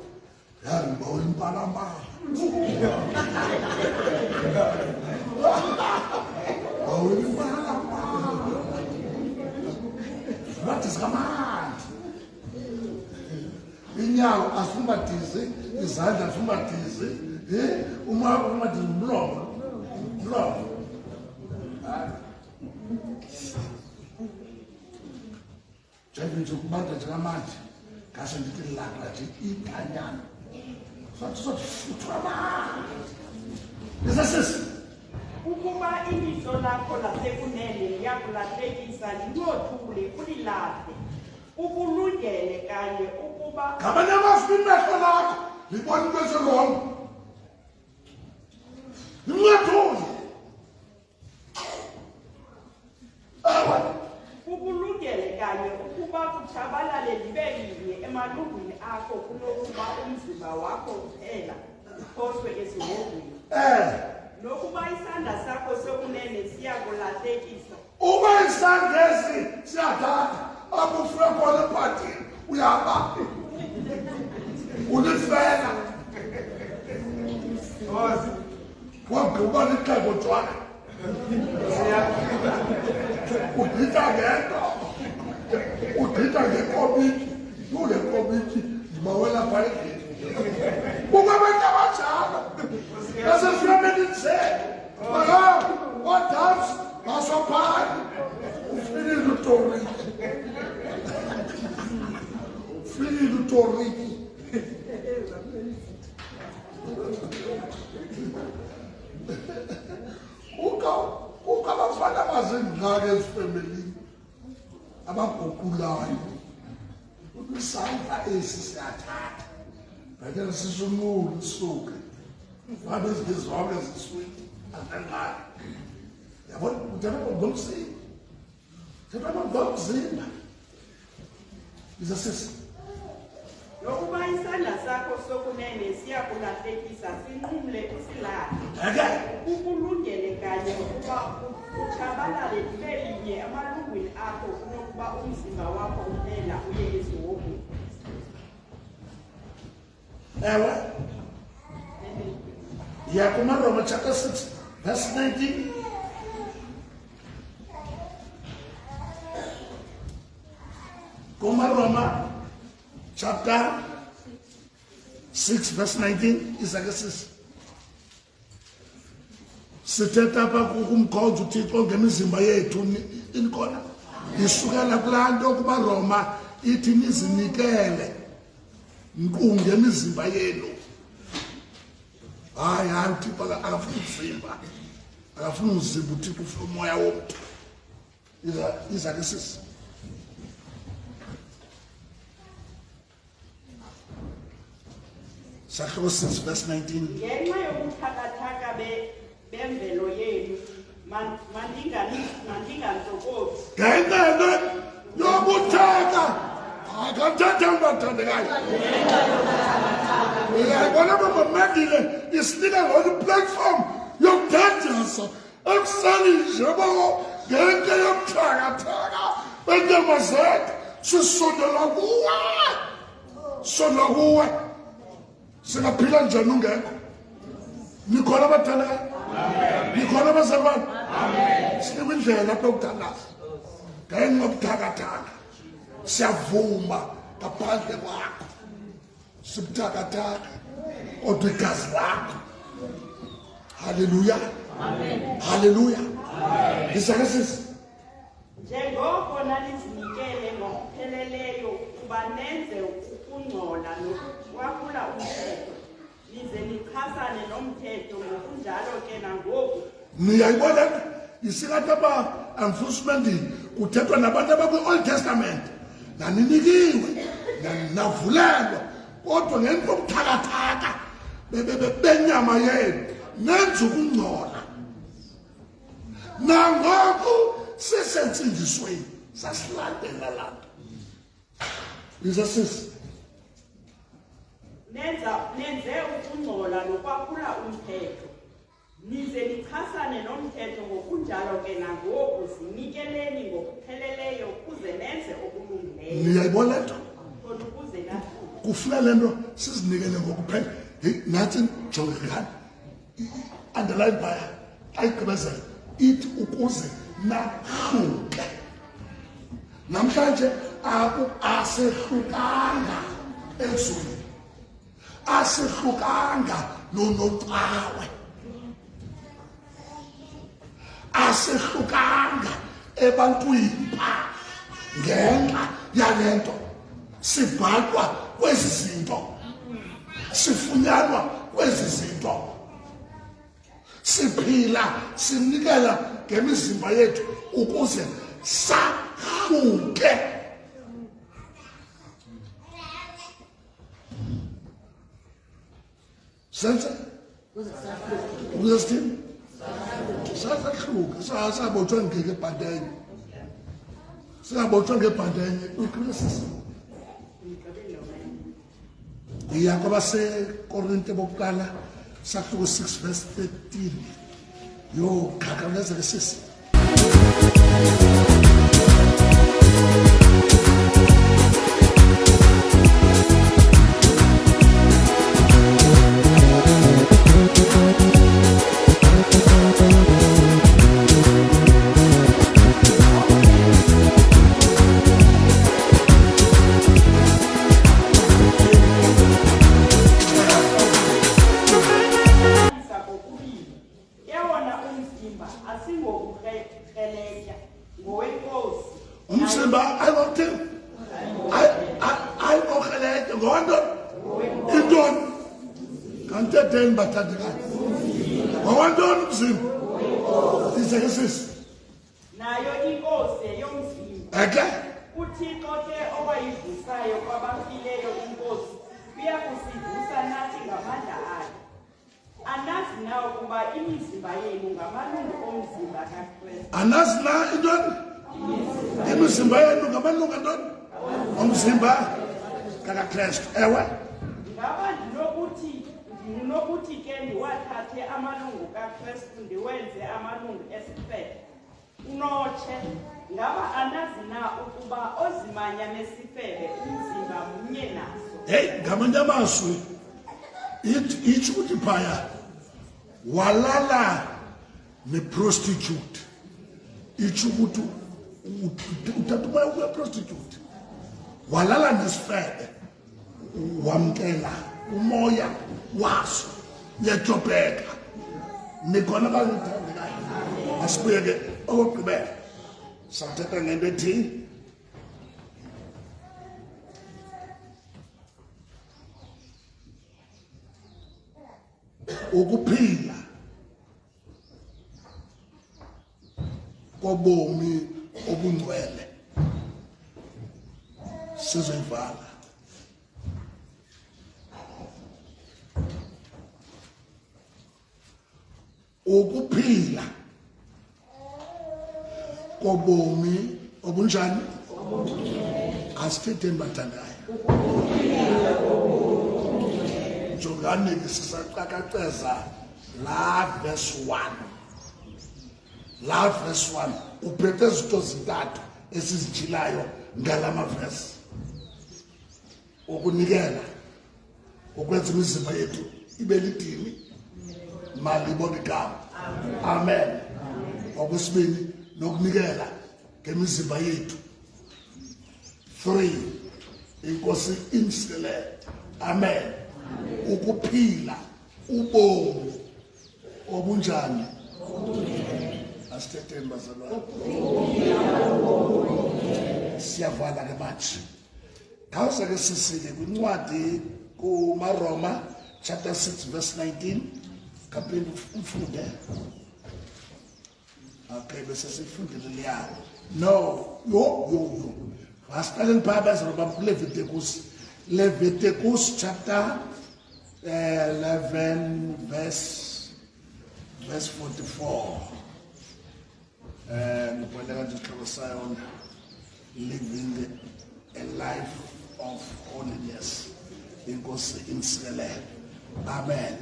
yazi uba uyimpalambala What is command? Inyawo asifumatize, izandla asifumatize, uma ufumatize umlomo. Njengoba nje kubantu njengamanje, ngase ndithi langa nje ikhanyana. Sokufuthwa manje. Lesasisi ukuba iliso lakho lasekunene liyakulahlekisa linothule kulilahle ukulungele kanye ukuba ngamanye amazwi imehlo lakho libona into ezirongo Ningathuli. Ukulungele kanye ukuba kutshabalale libe linye emalungwini akho kunokuba umzimba wakho kuphela uphoswe ezingozini. Nokuba isandla sakho sokunene siyakulahlekisa. Uba isandla esi siyathatha apho ufika khona ebhadini uyahamba. Ulifela. Wagqiba lixhego jwana. Udita ngento. Udita ngekomityi. Yule komityi ndibawela phayini. Kukho abantu abanjalo. Nasesifameni zethu. Wadance basophani. Ufikile utoriki. Ufikile utoriki. Kukho abafana abazingxaki ezifemelini abaguqulayo. Isandla esi siyathatha. Bhekele sisumule isuke. Vabe zizonke ziswini azengxaki. Yabona uthetha ngomzimba. Uthetha ngomzimba. Izasisi. Nokuba isandla sakho sokunene siyakulahlekisa sinqumle usilahle. Ukulungele kanye ukuba utshabalale libe linye emalungwini akho kunokuba umzimba wakho uphela uye ezihogweni. Ewe. Roma chapter 6 verse 19. Roma chapter 6 verse 19 isakesis. Sithetha apha kumkhonzo uThixo ngemizimba yethu inkona. Isukela kulaa nto kuba Roma ithi nizinikele nkqu ngemizimba yenu. Hayi uThixo akafuna umzimba. Akafuna umzimba uThixo ufuna umoya womntu. Isakesis. Sakho 6 verse 19. Ngenxa yobuthakathaka bemvelo yenu mandingantokozi. Ngenxa yobuthaka akathatha umbathandekayo. Uyabona bamamandile isinika ngolu platform yokuthandisa ekuseni njengoba ngenxa yobuthakathaka bentombazana sisondela kuwe. Sondela kuwe. Singaphila njani ungekho? Nikhona abathandekayo? Nikhona abazalwane? Sinikwe indlela apha yokuthandaza. Ngenxa yobuthakathaka siyavuma ngaphandle kwakho. Sibuthakathaka kodwa igazi lakho. Haleluya. Haleluya. Isakasisi. Njengoko nanizinikele ngokupheleleyo kuba nenze ukungcola nokuwaphula umthetho, nize nichasane nomthetho ngokunjalo ke nangoku. Niyayibona isikathi apha enforcementini kuthethwa nabantu abakwi-Old Testament. Naninikiwe, navulelwa, kodwa ngenxa yobuthakathaka benyama yenu nenza ukungcola. Nangoku sisentsinjisweni sasilandela laa nto. Izasisi. Nenze ukungcola nokwaphula umthetho, nize nichasane nomthetho ngokunjalo ke nangoku zinikeleni ngokupheleleyo kuze nenze okulungileyo. Niyayibona le nto? Khona ukuze nathule. Kufuna le nto sizinikele ngokuphela. Nathi jongekani underline baya ayigqibezela ithi ukuze nahluke. Namhlanje asehlukanga ezweni. Asehlukanga noNopawe. Asehlukanga ebantwini pha. Ngenxa yale nto sibhalwa kwezi zinto. Sifunyanwa kwezi zinto. Siphila sinikela ngemizimba yethu ukuze sahluke. Sense ukuze sithini sasahluka sabotshwa ngeke ebhandenye singabotshwa ngebhandenye uKristu iya kwabasekorinte bokuqala sahluko 6 verse 13 yo khakhaleza lesisi umzimba ayikokheleke ngondo intoni kanti edeni bathandekayo ngokwantoni umzimba izekesisi nayo inkosi yomzimba eke uThixo ke owayivusayo kwabafileyo inkosi uyakusivusa nathi ngamandla akhe. Anazi na ukuba imizimba yenu ngamalungu omzimba kaKristu? anazi na intoni imizimba yenu ngamalungu antoni omzimba kaKristu ewe Ngaba ndinokuthi ke ndiwathathe amalungu kaKristu ndiwenze amalungu esifebe. Unotshe ngaba anazi na ukuba ozimanya nesifebe umzimba munye naso? hey ngamanye amazwi itsho ukuthi phaya walala ne-prostitute itsho ukuthi uthatha umoya kuye-prostitute walala nesifebe wamkela umoya waso uyajobheka nikhona bangithandekayo asibuye ke okokugqibela sathetha ngento ethini ukuphila kobomi obungcwele sizoyivala ukuphila kobomi obunjani asithetheni bathandayo jongani ke sisaqaqaceza la verse 1 uphethe izinto zintathu esizijilayo ngalama verse ukunikela ukwenza imizimba yethu ibe lidini mali bonigama amen okwesibili nokunikela ngemizimba yethu 3 inkosi imsele amen ukuphila ubomi obunjani asithetheni bazalwane siyavala ke manje khawuze ke sisike kwincwadi kumaRoma chapter 6 verse 19 kaphela umfunde okay bese sifundile liya no yo asiqaleni phaya bazalwane bami Leviticus chapter 11 verse 44 living a life of holiness inkosi imsikele amen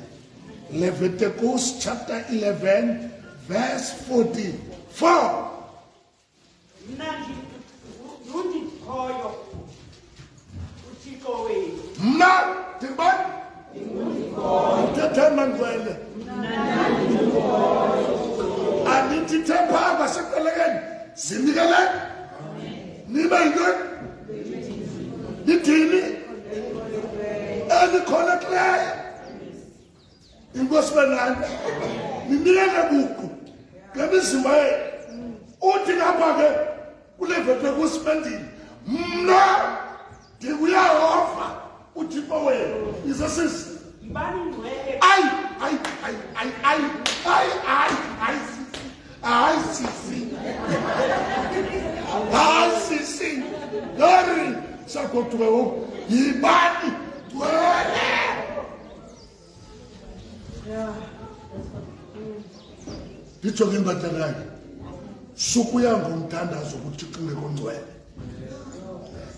Leviticus chapter 11 verse 44 mna tibani tetema ngwele anitithe phaa baseqelekeni zinikeleni nibe yintoni nidini enikhonekileyo inkosi benani ninikele buku ngemizimba yenu uthi ngapha ke kuLeviticus bendini mna ndikuyehova uThixo wenu izesisi sisi Lori sakotuwe yibani twele itsho ke mbatanayo sukuya ngomthandazo ukuthi ungekho ngcwele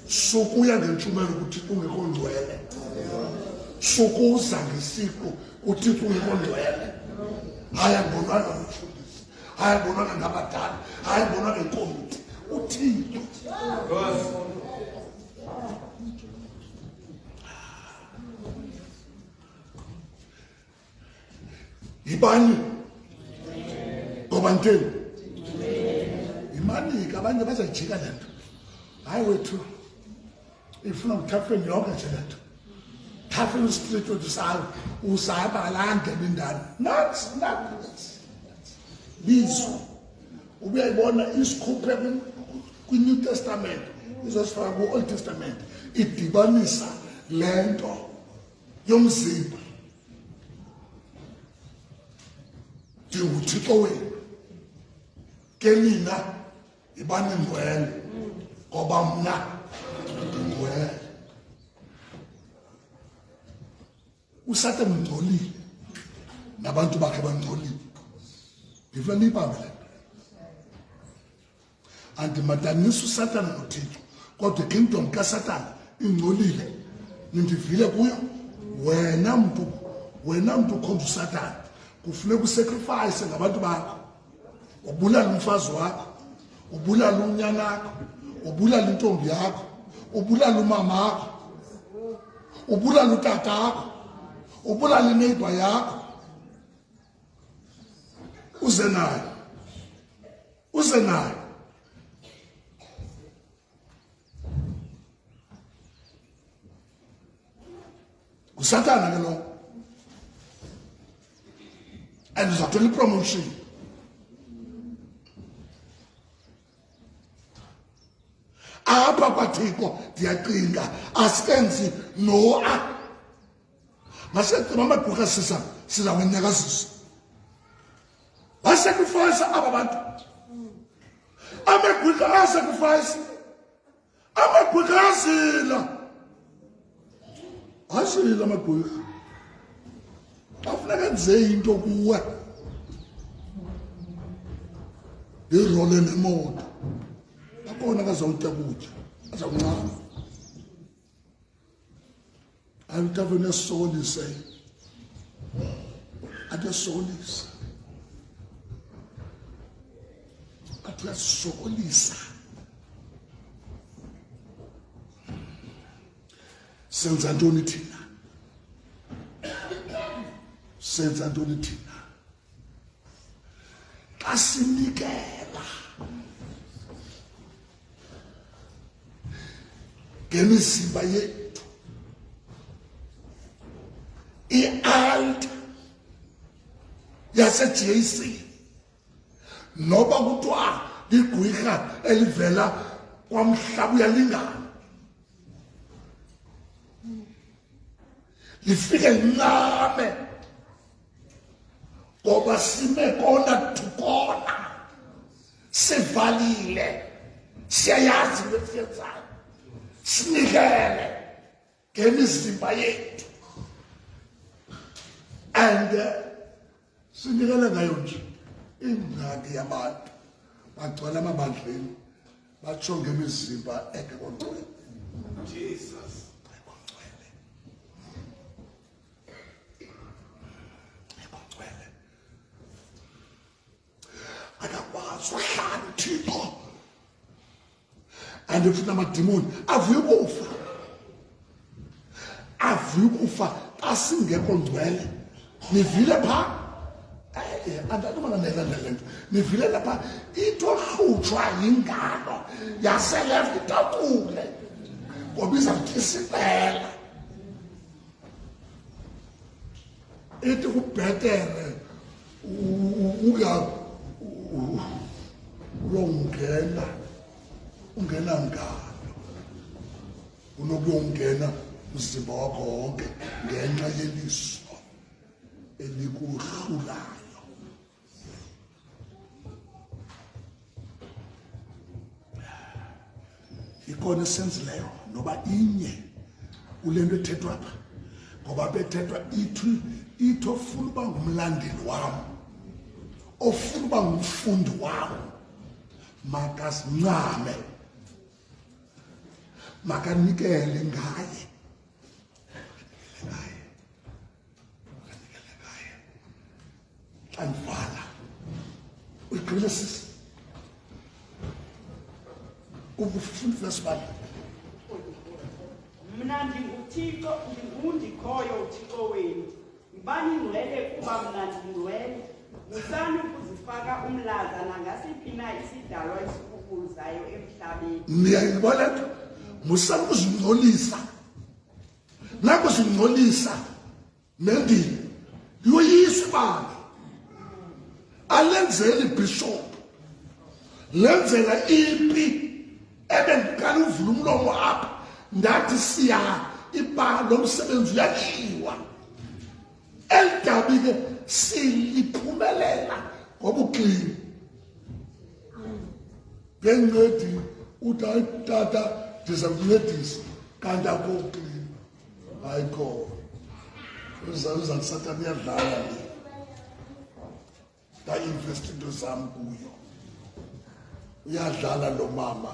sukuya ngentshumayelo ukuthi ungekho ngcwele sukuza ngesiko ukuthi ungekho ngcwele ayabonana nomfundisi ayabonana ngabadala ayabonana ngenkomiti uthixo ibani ngoba nteni imani abanye bazayijika lento hayi wethu ifuna ukuthafeni yonke nje lento thafeni street wethu usahamba langena indani nuts bizo ubuyayibona isikhuphe kwi-New Testament izosifaka ku-Old Testament idibanisa lento yomzimba ndinguthixo wenu ke nina ibani ngcwele ngoba mna ndingcwele usatani ngcolile nabantu bakhe bangcolile ndifuna niyibambe le nto andimadanisa usatana nothixo kodwa ikingdom kasatana ingcolile nindivile kuyo wena mntu ukhonza usatana kufuneka usacrifice ngabantu bakho ubulala umfazi wakho ubulala unyana wakho ubulala intombi yakho ubulala umama wakho ubulala utata wakho ubulala ineighbor yakho uze nayo kusatana ke lo and uzathola ipromotion apha kwathixo ndiyacinga asikenzi noa masecima amagqwirha sizawenyakazisa basacrifice aba bantu amagqwirha asacrifice amagqwirha asila amagqwirha afuneka nze into kuwe irole nemoto akona kazawutya kutya azawuncama ayutavene esisokolise athi esisokolisa athi uyasisokolisa senza ntoni thina senza ntoni thina xa sinikela ngemizimba yethu i-altar yase-JC noba kuthiwa ligqwirha elivela kwamhlaba uyalingana lifike lincame ngoba sime kona tukona sivalile siyayazi into esiyenzayo sinikele ngemizimba yethu and sinikele ngayo nje ingxaki yabantu bagcwala amabandleni batsho ngemizimba engekho ngcwele Jesus akakwazi uhlala uthixo and futhi amadimoni avuye ukufa xa singekho ngcwele nivile phaa andandibona nelandele nto nivile lapha itohlutshwa yingalo yaseleft itakule ngoba izawutyisa iqela ithi kubhetere ungena ngalo unokuyongena umzimba wakho wonke ngenxa yeliso elikuhlulayo. Ikhona esenzileyo noba inye kule nto ethethwa apha, ngoba bethethwa ithi ofuna uba ngumlandeli wam ofuna uba ngumfundi wawo makazincame, makanikele ngaye, xa ndivala uyigqibile sisi ubufunda verse 1. Mna ndinguThixo, ndingundikhoyo uThixo wenu. Yibani ngcwele kuba mna ndingcwele. Musani ukuzifaka umlaza nangasiphi na isidalwa esikukuzayo emhlabeni. Niyayibona nto? Musani ukuzingcolisa. Nakuzingcolisa nendini yoyisa ibandla. Alenzeli bishop. Lenzela ipi ebengikala uvula umlomo apha ndathi siya ibandla lomsebenzi uyadliwa. Eldabi ke siliphumelela ngoba uklini. Bengincedi uthi tata ndiza kuncedisa kanti akho uklini. Ayikho. Uza Satan uyadlala le. Da invest into zami kuyo. Uyadlala lo mama.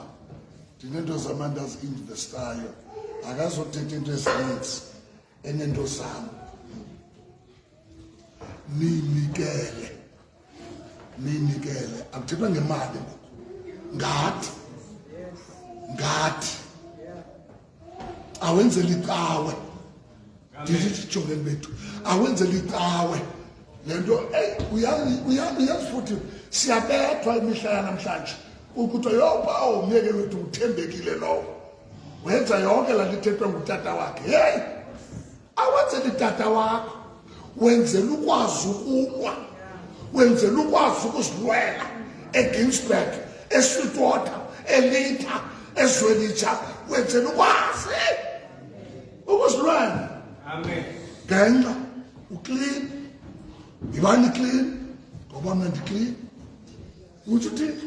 Dinento zami ndazi-investayo. Akazothetha into ezininzi enento zami. Ninikele. Akuthethwa ngemali ngoku. Ngathi. Awenzela icawe. Ndithi jongeni bethu. Awenzela icawe. Lento uyazi futhi siyabethwa imihla yanamhlanje ukuthi yoba umyeke wethu uthembekile lowo. Wenza yonke la lithethwa ngutata wakhe. Hey! Awenzela itata wakho. Wenzela ukwazi ukulwa. Wenzela ukwazi ukuzilwela eGinsberg, eSweetwater, eLitha, eZwelitsha. Wenzela ukwazi ukuzilwela. Amen. Genxa uclean. Yibani clean ngoba mna ndiclean. Uthi uthini?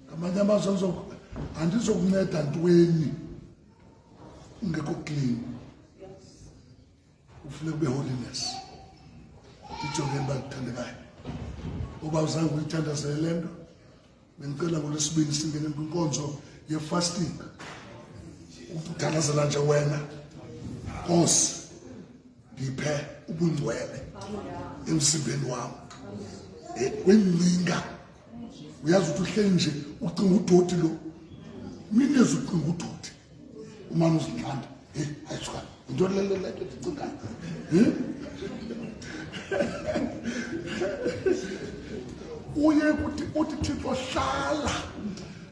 Ngamanye amazwi andizokunceda ntweni ungekho clean. Ufuneka ube holiness. Dijongeni bakuthandekayo. Uba uzange uyithandazele le nto bengicela ngolwesibini singene kwinkonzo ye-fasting. Uthandazela nje wena Nkosi ngiphe ubungcwele emzimbeni wami. Kwengcinga uyazi ukuthi uhleli nje ucinga udoti lo. Mina ucinga udoti umama uzithanda. Ayisuka into lele ndicingayo. Uye uthi Thixo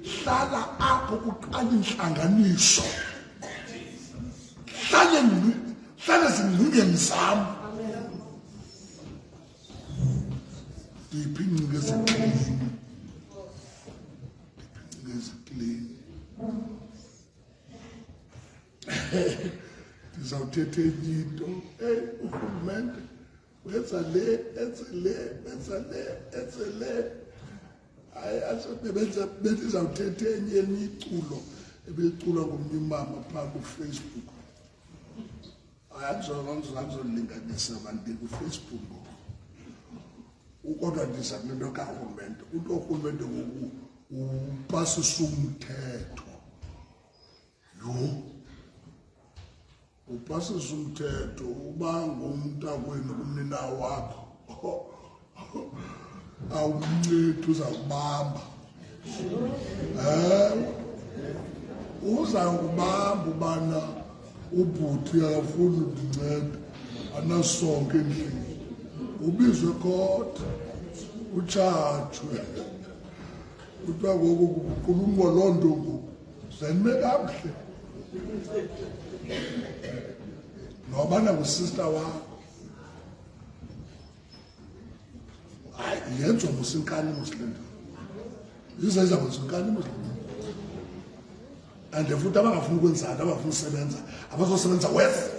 hlala apho kuqala inhlanganiso. Hlale zingcingeni zami. Ndiphi ingcinga eziklini. Ndizawuthetha enye into. Urhulumente wenza le, enze le. Bendizawuthetha enye iculo ebeliculwa ngomnye umama phaa kuFacebook. Andizolinganisa abantu kuFacebook ngoku. Kodwa ndiza kule nto karhulumente. Into urhulumente ngoku upasisa umthetho. Upasisa umthetho uba ngumntakwenu kumnina wakho. Awumncedi uzakubamba. Uzakubamba ubana ubhuti akafuni undinceda anasonke endlini. Ubizwe kodwa utshajwe. Kuthiwa ngoku kukhulunywa loo nto ngoku. Zenime kakuhle. Nobana ngusista wakho. Hayi yenziwa musinkani muslim. Izenza musinkani muslim. And futhi abangafuni ukwenza abafuna usebenza abazosebenza west.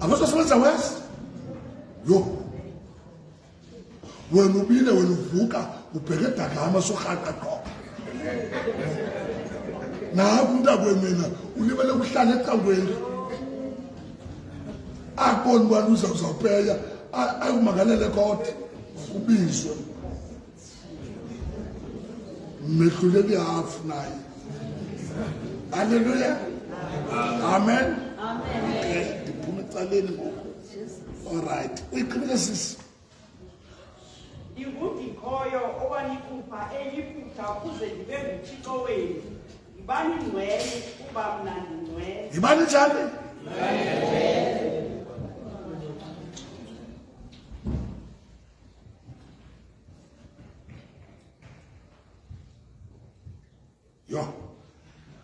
Abazosebenza west. Wena ubile wena uvuka ubheke Dagama sohaqa qho. Naku umntakwenu mina ulibele kuhlala ecangweni. angaboni ubani uzawupeya ayumangalele kodwa kubizwe mehluleli hafu naye. Hallelujah. Amen. Okay, diphume ecaleni ngoku. All right. Uyiqhubile sisi. Ndingudikhoyo owanikupha elifutha ukuze ndibe nguThixo wenu. Yibani ngcwele kuba mna ndingcwele. Yibani njani? Yo.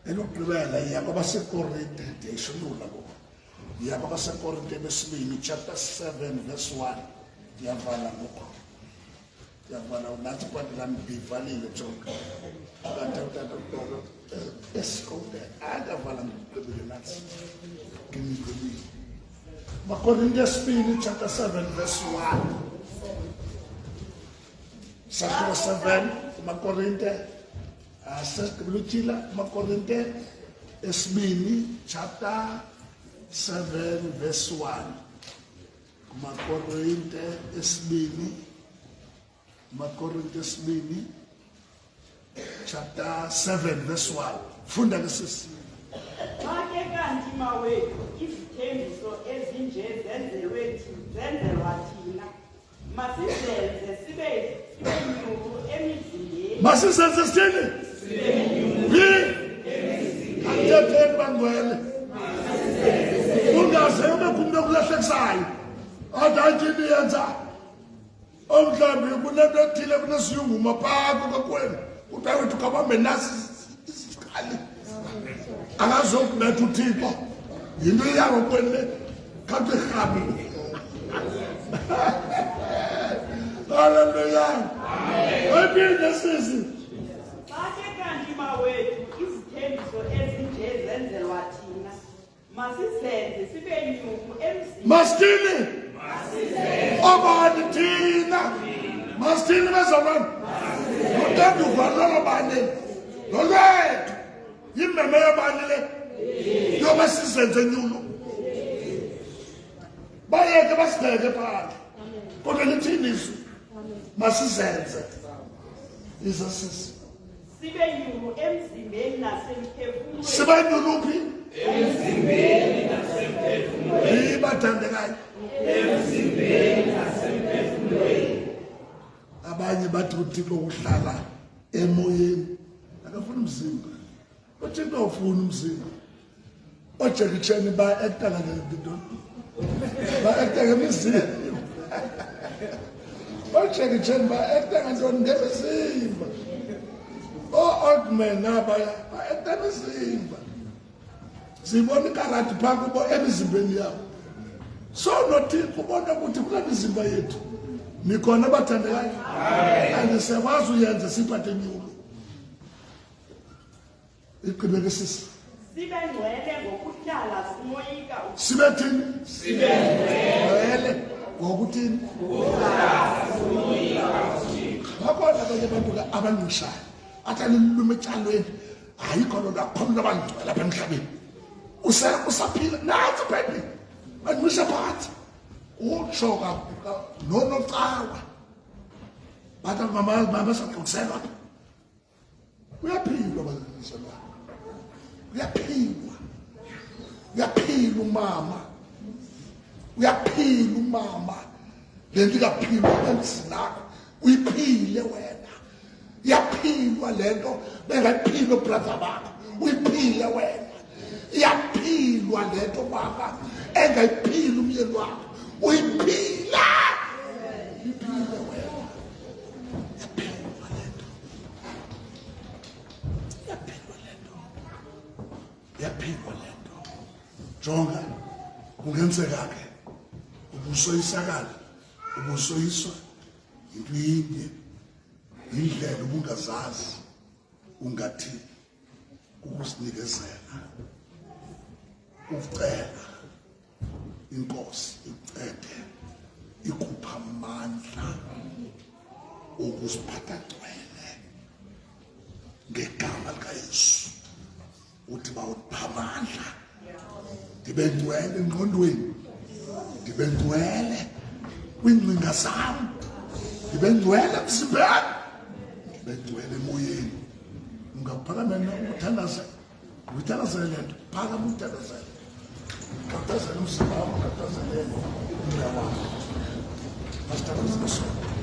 Elokugqibela iya kwabasekorinte ndiyayishulula ngoku. Iya kwabasekorinte besibini chapter 7 verse 1. Ndiyavala ngoku. Ndiyavala unathi kwanti lami ndivalile jonga. Esikonde angavala ngigqibile nathi. Ngimgqibile. Makorinte besibini chapter 7 verse 1. Chapter 7 Makorinte Sesibhilutshila Makorinte esibini chapter 7 verse 1. Makorinte esibini chapter 7 verse 1. Funda ke sisi. Xa ke kanti mawethu izithembiso ezinje zenzelwa thina. Masizenze sibe nyuku emizimbeni. Masizenze sithini? Andetheni bangcwele. Ungaze ube kumntu okulahlekisayo. Adanjini yenza. Omhlawumbi kunento ethile kunesiyunguma phakathi kokwenu. Kuthiwa wethu kabambe nasi isikali. Akazokubetha uThixo. Yinto yabo kwene kanti rhabi. Hallelujah. Amen. Sisi. Mawethu izithembiso ezinje zenzelwa thina. Masizenze sibe nyuku emzimbeni. Masithini? Obani thina? Masithini bezalwane? Uthanda uvalwa bani? Lolwethu. Yimeme yobani le? Yoba sizenze nyulu. Bayeke basideke phandle. Kodwa lithini izwi? Masizenze. Iza sisi. Sibe nyulu emzimbeni nasemphefumulweni. Sibe nyulu phi? Emzimbeni nasemphefumulweni. Yibathandekayo. Emzimbeni nasemphefumulweni. Abanye bathi uThixo uhlala emoyeni. Akafuna umzimba. uThixo ufuna umzimba. Ojackie Chan ba-acta ngento. Ba-acta ngemizimba. Ojackie Chan ba-acta ngantoni ngemizimba. Old men nabaya ba-acta ngemizimba. Sibona ikarati phaa kubo emizimbeni yabo. So noThixo ubona ukuthi kula mizimba yethu nikhona bathandekayo. And siyakwazi uyenza siphathe nyulu. Iqhubeke sisi. Sibe ngcwele ngokuhlala simoyika. Sibe thini? Sibe ngcwele ngokuthini? Ukuhlala simoyika. Bakhona abanye abantu abangishayo. Athani lume ecalweni. Ayikho lona akhona abangcwele lapha emhlabeni. Usaphila nathi baby. Angisha phansi. Utsho nonocawa. Bathi mama saxoxela. Uyaphilwa bazalwane. Uyaphilwa. Uyaphila umama. Uyaphila umama. Lento ikaphilwa emzinakho. Uyiphile wena. Uyaphilwa lento bengayiphilo brother bakho. Uyiphile wena. Uyaphilwa lento baba engayiphila umyeni wakho. Uyiphila. Uyiphile wena. Uyaphilwa lento. Uyaphilwa lento. Uyaphilwa lento. Jonga kungenzeka ke ubusoyisakala ubusoyiswa into yinye indlela ubungazazi ungathi ukusinikezela ucela inkosi icede ikupha amandla okusiphatha gcwele ngegama likaYesu uthi bawupha amandla ndibe ngcwele engqondweni ndibe ngcwele kwiingcinga zam, ndibe ngcwele emzimbeni, ndibe ngcwele emoyeni. Ungaphakamela ukuthandazela, uyithandazele le nto, phakama uyithandazele, ukhathazele umzimba wakho, ukhathazele umoya wakho. Masithandazele sona.